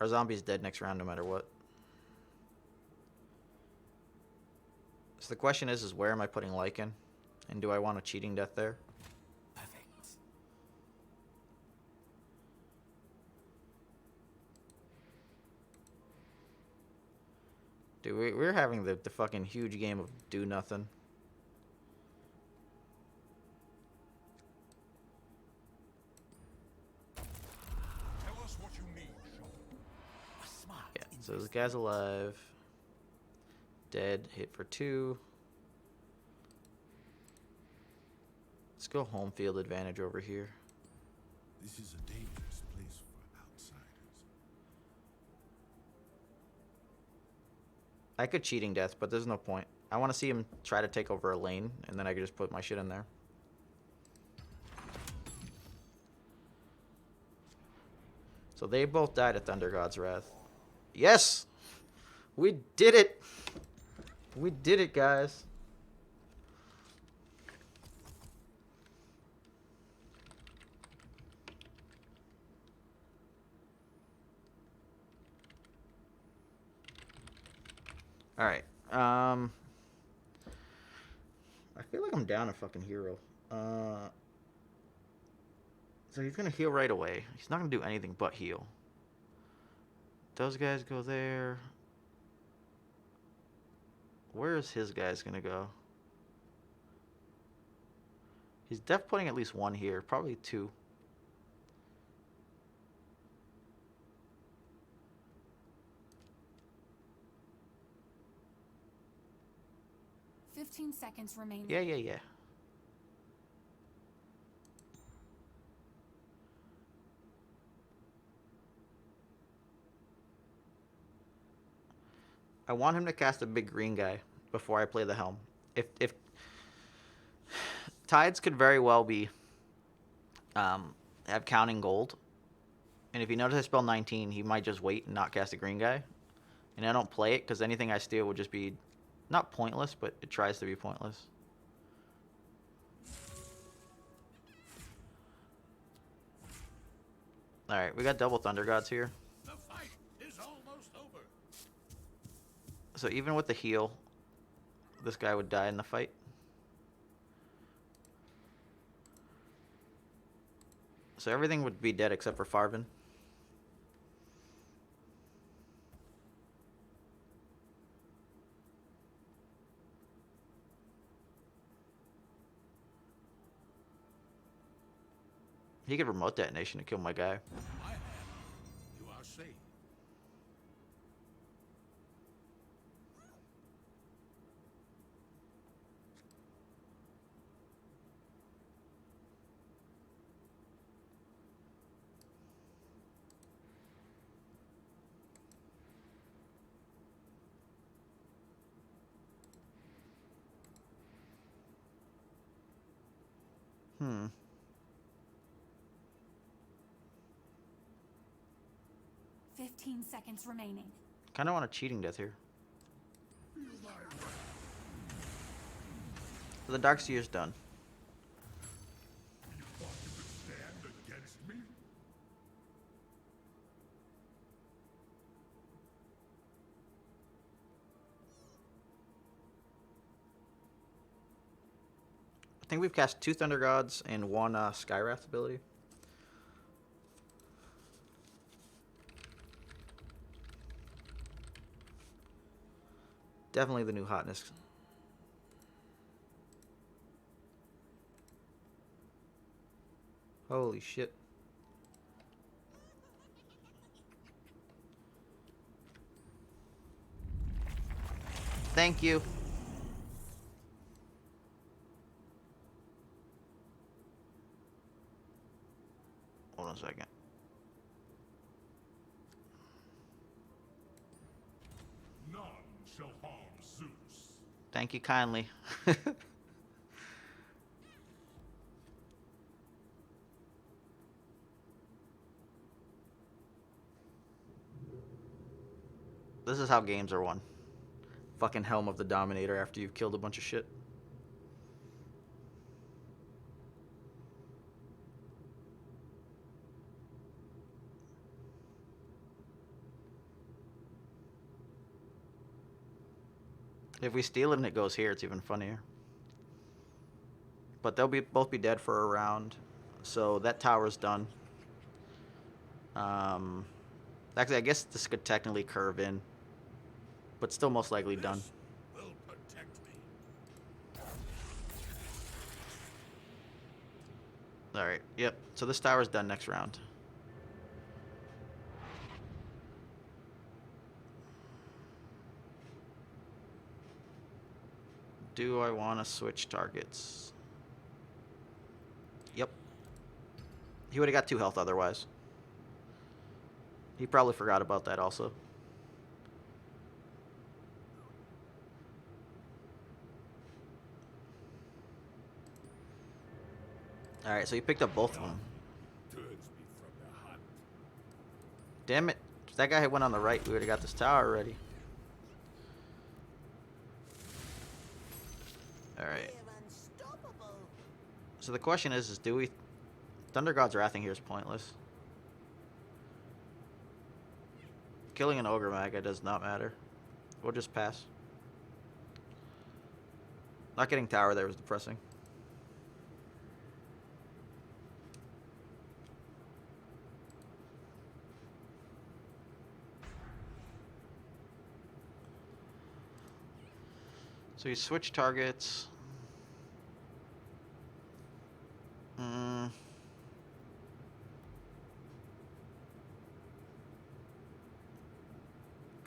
Our zombie's dead next round no matter what. So the question is where am I putting Lycan? And do I want a cheating death there? perfect. Dude, we're having the fucking huge game of do nothing. Tell us what you need, Sean. A smile. Yeah, so this guy's alive. Dead, hit for 2. Let's go home field advantage over here. This is a dangerous place for outsiders. I could cheating death, but there's no point. I want to see him try to take over a lane, and then I could just put my shit in there. So they both died at Thunder God's Wrath. Yes! We did it! We did it, guys. Alright. I feel like I'm down a fucking hero. So he's gonna heal right away. He's not gonna do anything but heal. Those guys go there. Where is his guys gonna go? He's def putting at least 1 here, probably 2. 15 seconds remaining. Yeah. I want him to cast a big green guy before I play the helm. If Tides could very well be have counting gold, and if you notice I spell 19, he might just wait and not cast a green guy, and I don't play it because anything I steal would just be not pointless, but it tries to be pointless. All right, we got double Thunder Gods here. The fight is almost over. So even with the heal, this guy would die in the fight. So everything would be dead except for Farvin. He could remote detonation to kill my guy. My hand, you are safe. Hmm. 15 seconds remaining. Kind of want a cheating death here. So the Darkseer's done. You thought you could stand against me? I think we've cast 2 Thunder Gods and 1 Skywrath ability. Definitely the new hotness. Holy shit. Thank you. Hold on a second. None shall harm Zeus. Thank you kindly. This is how games are won. Fucking Helm of the Dominator after you've killed a bunch of shit. If we steal it and it goes here, it's even funnier. But they'll both be dead for a round. So that tower's done. Actually, I guess this could technically curve in. But still most likely done. This will protect me. Alright, yep. So this tower's done next round. Do I want to switch targets? Yep. He would have got 2 health otherwise. He probably forgot about that also. Alright, so he picked up both of them. Turns me from the hunt. Damn it. If that guy had went on the right, we would have got this tower already. Alright. So the question is do we... Thunder God's Wrathing here is pointless. Killing an Ogre Maga does not matter. We'll just pass. Not getting tower there was depressing. So you switch targets.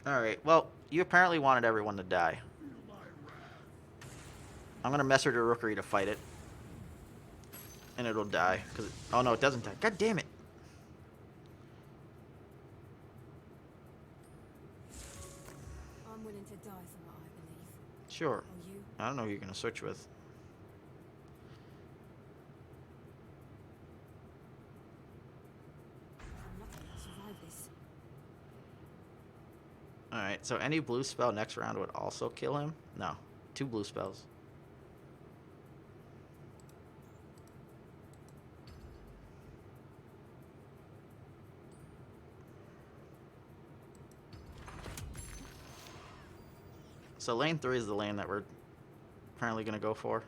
Alright, well, you apparently wanted everyone to die. I'm gonna mess with your Rookery to fight it. And it'll die. Oh no, it doesn't die. God damn it. I'm willing to die for what I believe. Sure. Are you? I don't know who you're gonna switch with. I'm lucky I survived this. Alright, so any blue spell next round would also kill him? No. 2 blue spells. So lane 3 is the lane that we're apparently going to go for.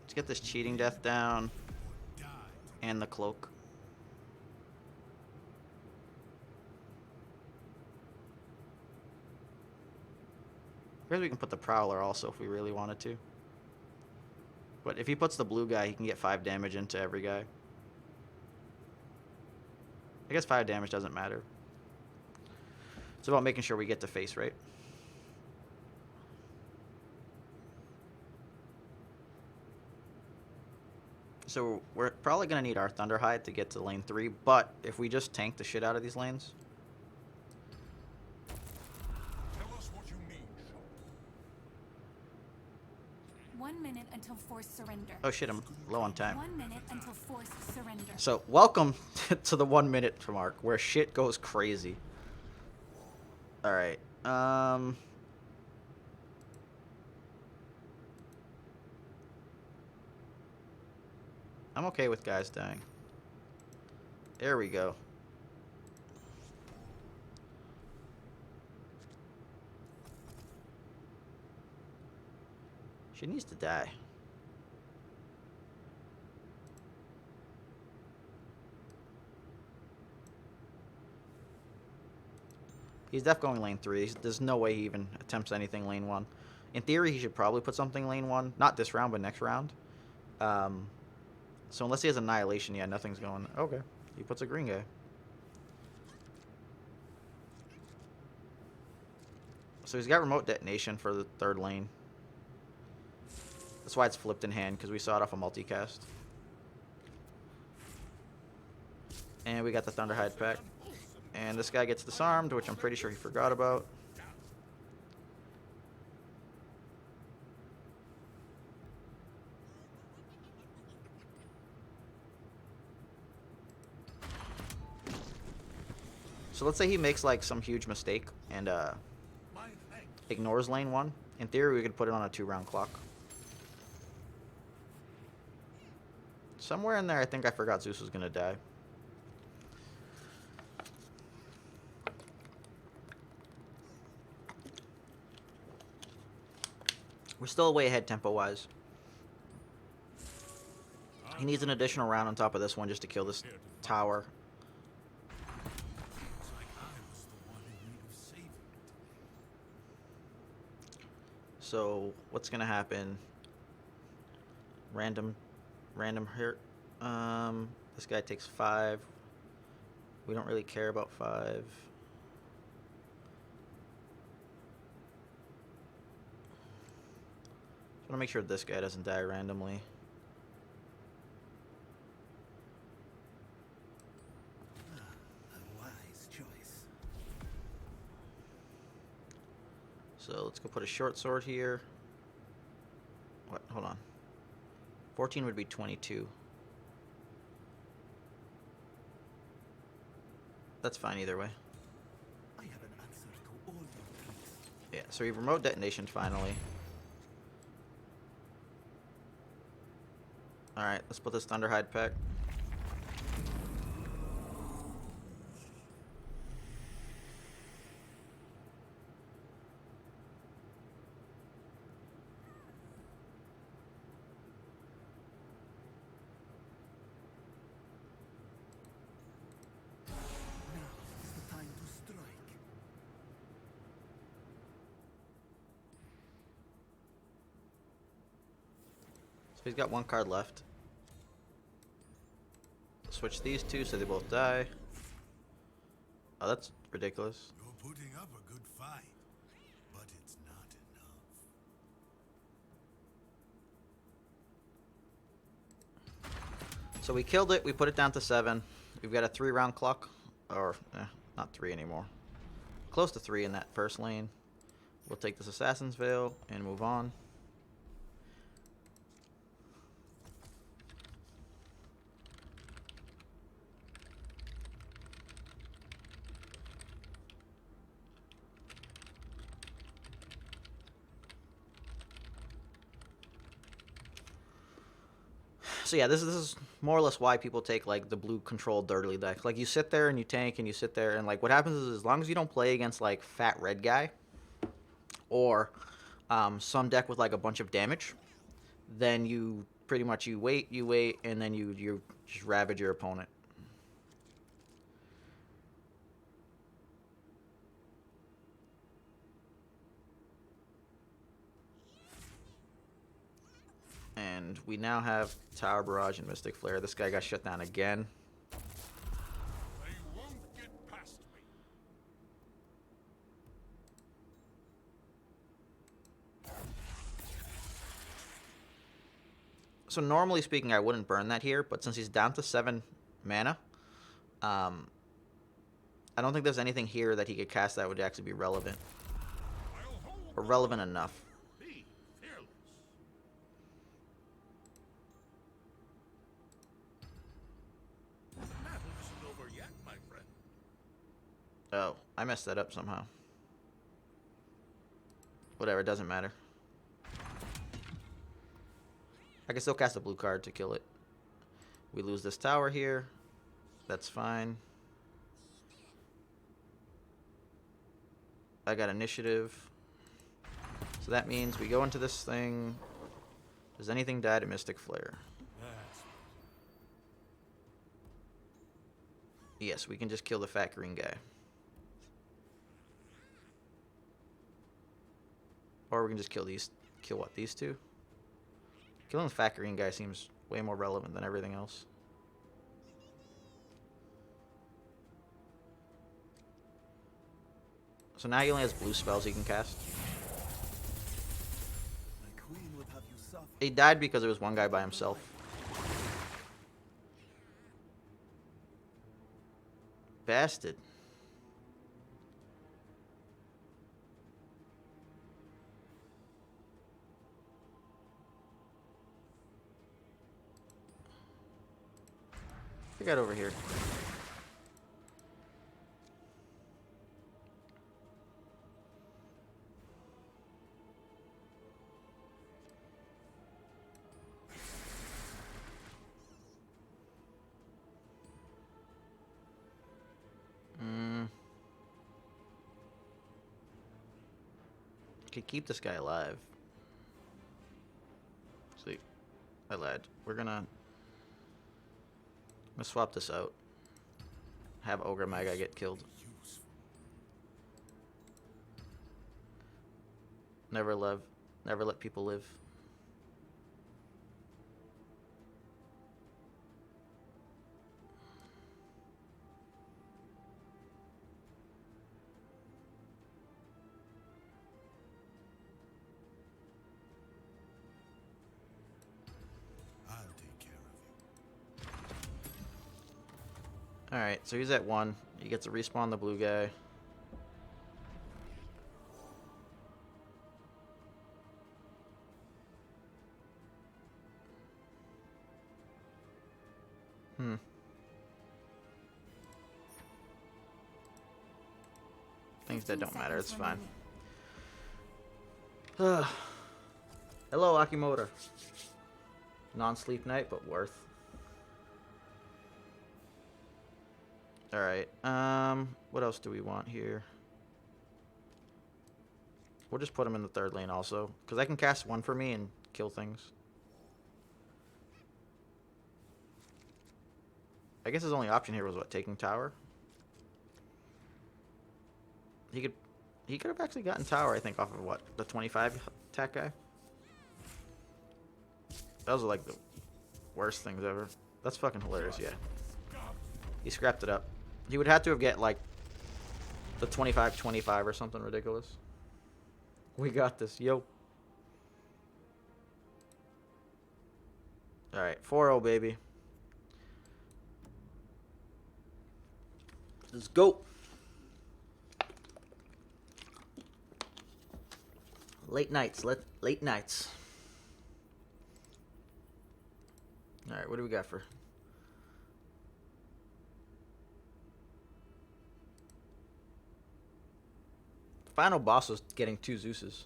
Let's get this cheating death down and the cloak. I guess we can put the Prowler also if we really wanted to. But if he puts the blue guy, he can get 5 damage into every guy. I guess 5 damage doesn't matter. It's about making sure we get to face, right? So we're probably going to need our Thunderhide to get to lane 3, but if we just tank the shit out of these lanes... Tell us what you mean, Shaw. 1 minute until forced surrender. Oh shit, I'm low on time. 1 minute until forced surrender. So, welcome to the 1 minute mark where shit goes crazy. Alright, I'm okay with guys dying. There we go. She needs to die. He's def going lane 3. There's no way he even attempts anything lane 1. In theory, he should probably put something lane 1. Not this round, but next round. So unless he has Annihilation, yeah, nothing's going... Okay. He puts a green guy. So he's got Remote Detonation for the 3rd lane. That's why it's flipped in hand, because we saw it off a multicast. And we got the Thunderhide pack. And this guy gets disarmed, which I'm pretty sure he forgot about. So let's say he makes like some huge mistake and ignores lane 1. In theory, we could put it on a 2-round clock. Somewhere in there, I think I forgot Zeus was going to die. We're still way ahead tempo-wise. He needs an additional round on top of this one just to kill this tower. Looks like I was the one in need of saving. So, what's going to happen? Random hurt. This guy takes 5. We don't really care about 5. I want to make sure this guy doesn't die randomly. A wise choice. So let's go put a short sword here. What? Hold on. 14 would be 22. That's fine either way. I have an answer to all your tricks. Yeah, so we remote detonation finally. Alright, let's put this Thunderhide pack. Now is the time to strike. So he's got 1 card left. Switch these 2 so they both die. Oh, that's ridiculous. You're putting up a good fight, but it's not enough. So we killed it. We put it down to 7. We've got a 3-round clock. Or, not 3 anymore. Close to 3 in that first lane. We'll take this Assassin's Veil and move on. So yeah, this is more or less why people take like the blue control dirtly deck. Like you sit there and you tank and you sit there and like what happens is as long as you don't play against like fat red guy or some deck with like a bunch of damage, then you pretty much you wait and then you just ravage your opponent. And we now have Tower Barrage and Mystic Flare. This guy got shut down again. They won't get past me. So normally speaking, I wouldn't burn that here, but since he's down to 7 mana, I don't think there's anything here that he could cast that would actually be relevant. I'll hold Or relevant enough. be fearless. I messed that up somehow. Whatever, it doesn't matter. I can still cast a blue card to kill it. We lose this tower here. That's fine. I got initiative. So that means we go into this thing. Does anything die to Mystic Flare? Yes, we can just kill the fat green guy. Or we can just kill these. Kill what? These two? Killing the fat green guy seems way more relevant than everything else. So now he only has blue spells he can cast. My queen would have you suffer. He died because there was one guy by himself. Bastard. I got over here. Could keep this guy alive. See, I lied. We're gonna swap this out. Have Ogre Magi get killed. Never let people live. I'll take care of you. Alright, so he's at 1. He gets to respawn the blue guy. Things that don't matter, it's fine. Hello, Akimoto. Non-sleep night, but worth. Alright, what else do we want here? We'll just put him in the third lane also, because I can cast one for me and kill things. I guess his only option here was what, taking tower? He could have actually gotten tower, I think, off of what, the 25 attack guy? Those are like the worst things ever. That's fucking hilarious, yeah. He scrapped it up. He would have to have get like the 25-25 or something ridiculous. We got this, yo. Alright, 4-0, baby. Let's go. Late nights. Late nights. Alright, what do we got for... Final boss was getting 2 Zeuses.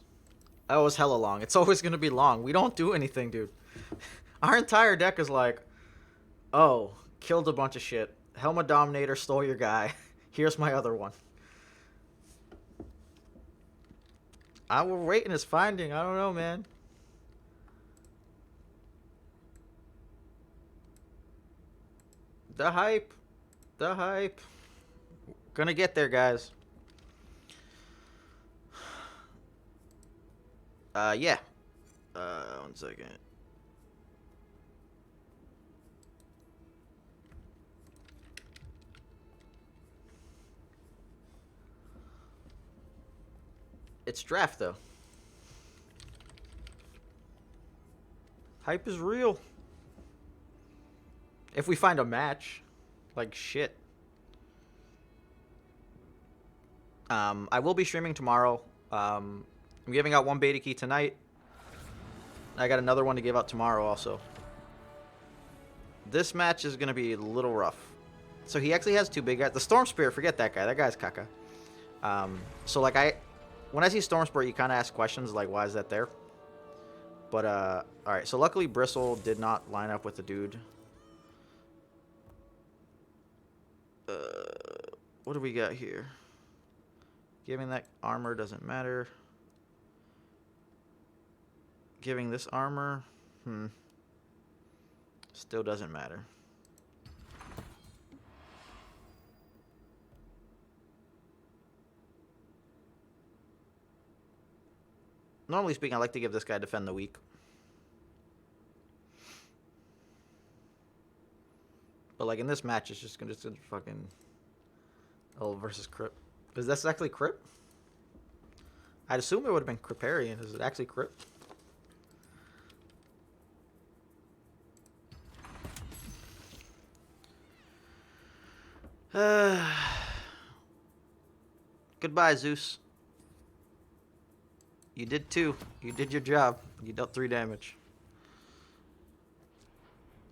That was hella long. It's always going to be long. We don't do anything, dude. Our entire deck is like, oh, killed a bunch of shit. Helma Dominator stole your guy. Here's my other one. We're waiting his finding. I don't know, man. The hype. The hype. Gonna get there, guys. Yeah. 1 second. It's draft, though. Hype is real. If we find a match. Like shit. I will be streaming tomorrow. I'm giving out 1 beta key tonight. I got another one to give out tomorrow also. This match is going to be a little rough. So he actually has 2 big guys. The Storm Spirit, forget that guy. That guy's caca. So like when I see Storm Sport, you kind of ask questions like, why is that there? But all right. So luckily, Bristle did not line up with the dude. What do we got here? Giving that armor doesn't matter. Giving this armor, still doesn't matter. Normally speaking, I like to give this guy defend the weak. But like in this match, it's just gonna fucking versus Crip. Is this actually Crip? I'd assume it would have been Criparian. Is it actually Crip? Goodbye, Zeus. You did 2. You did your job. You dealt 3 damage.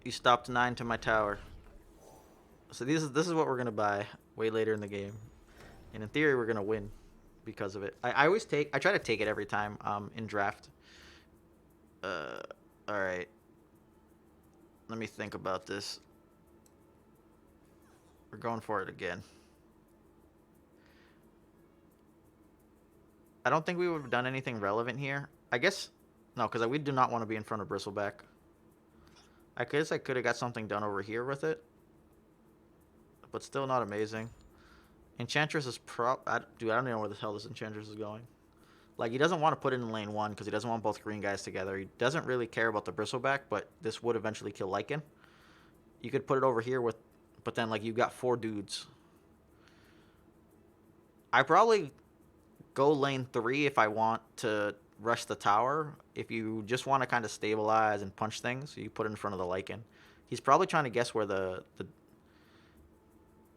You stopped 9 to my tower. So this is what we're gonna buy way later in the game, and in theory we're gonna win because of it. I try to take it every time in draft. All right. Let me think about this. We're going for it again. I don't think we would have done anything relevant here. I guess no, because we do not want to be in front of Bristleback. I guess I could have got something done over here with it, but still not amazing. Enchantress is dude, I don't even know where the hell this Enchantress is going. Like, he doesn't want to put it in lane 1 because he doesn't want both green guys together. He doesn't really care about the Bristleback, but this would eventually kill Lycan. You could put it over here with, but then like you got 4 dudes. I probably go lane 3 if I want to rush the tower. If you just want to kind of stabilize and punch things, you put it in front of the Lycan. He's probably trying to guess where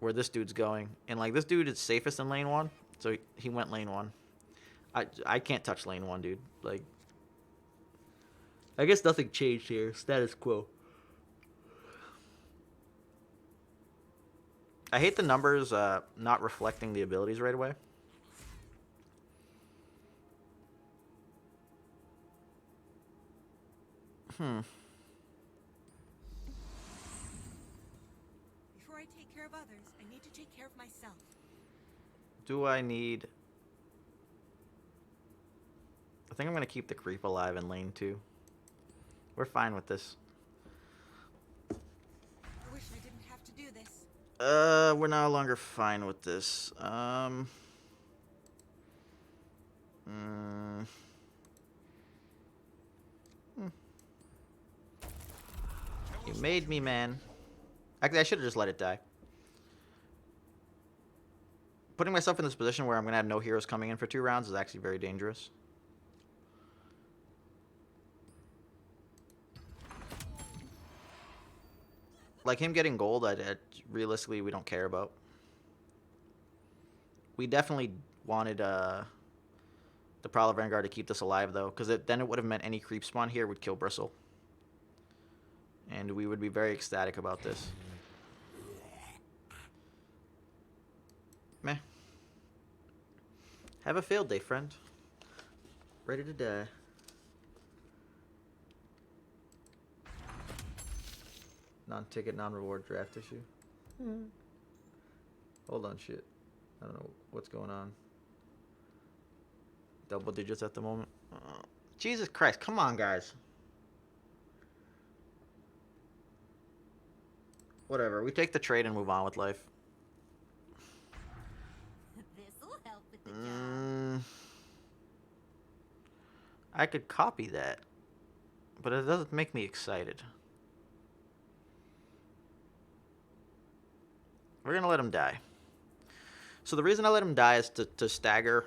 where this dude's going, and like this dude is safest in lane 1, so he went lane 1. I can't touch lane 1, dude. Like, I guess nothing changed here. Status quo. I hate the numbers not reflecting the abilities right away. Before I take care of others, I need to take care of myself. Do I need... I think I'm going to keep the creep alive in lane 2. We're fine with this. I wish I didn't have to do this. We're no longer fine with this. You made me, man. Actually, I should have just let it die. Putting myself in this position where I'm going to have no heroes coming in for 2 rounds is actually very dangerous. Like, him getting gold, realistically, we don't care about. We definitely wanted the Prowler Vanguard to keep this alive, though, because then it would have meant any creep spawn here would kill Bristle. And we would be very ecstatic about this. Meh. Have a field day, friend. Ready to die. Non-ticket, non-reward draft issue. Hold on, shit. I don't know what's going on. Double digits at the moment. Jesus Christ, come on, guys. Whatever, we take the trade and move on with life. This'll help with the job. I could copy that, but it doesn't make me excited. We're gonna let him die. So the reason I let him die is to stagger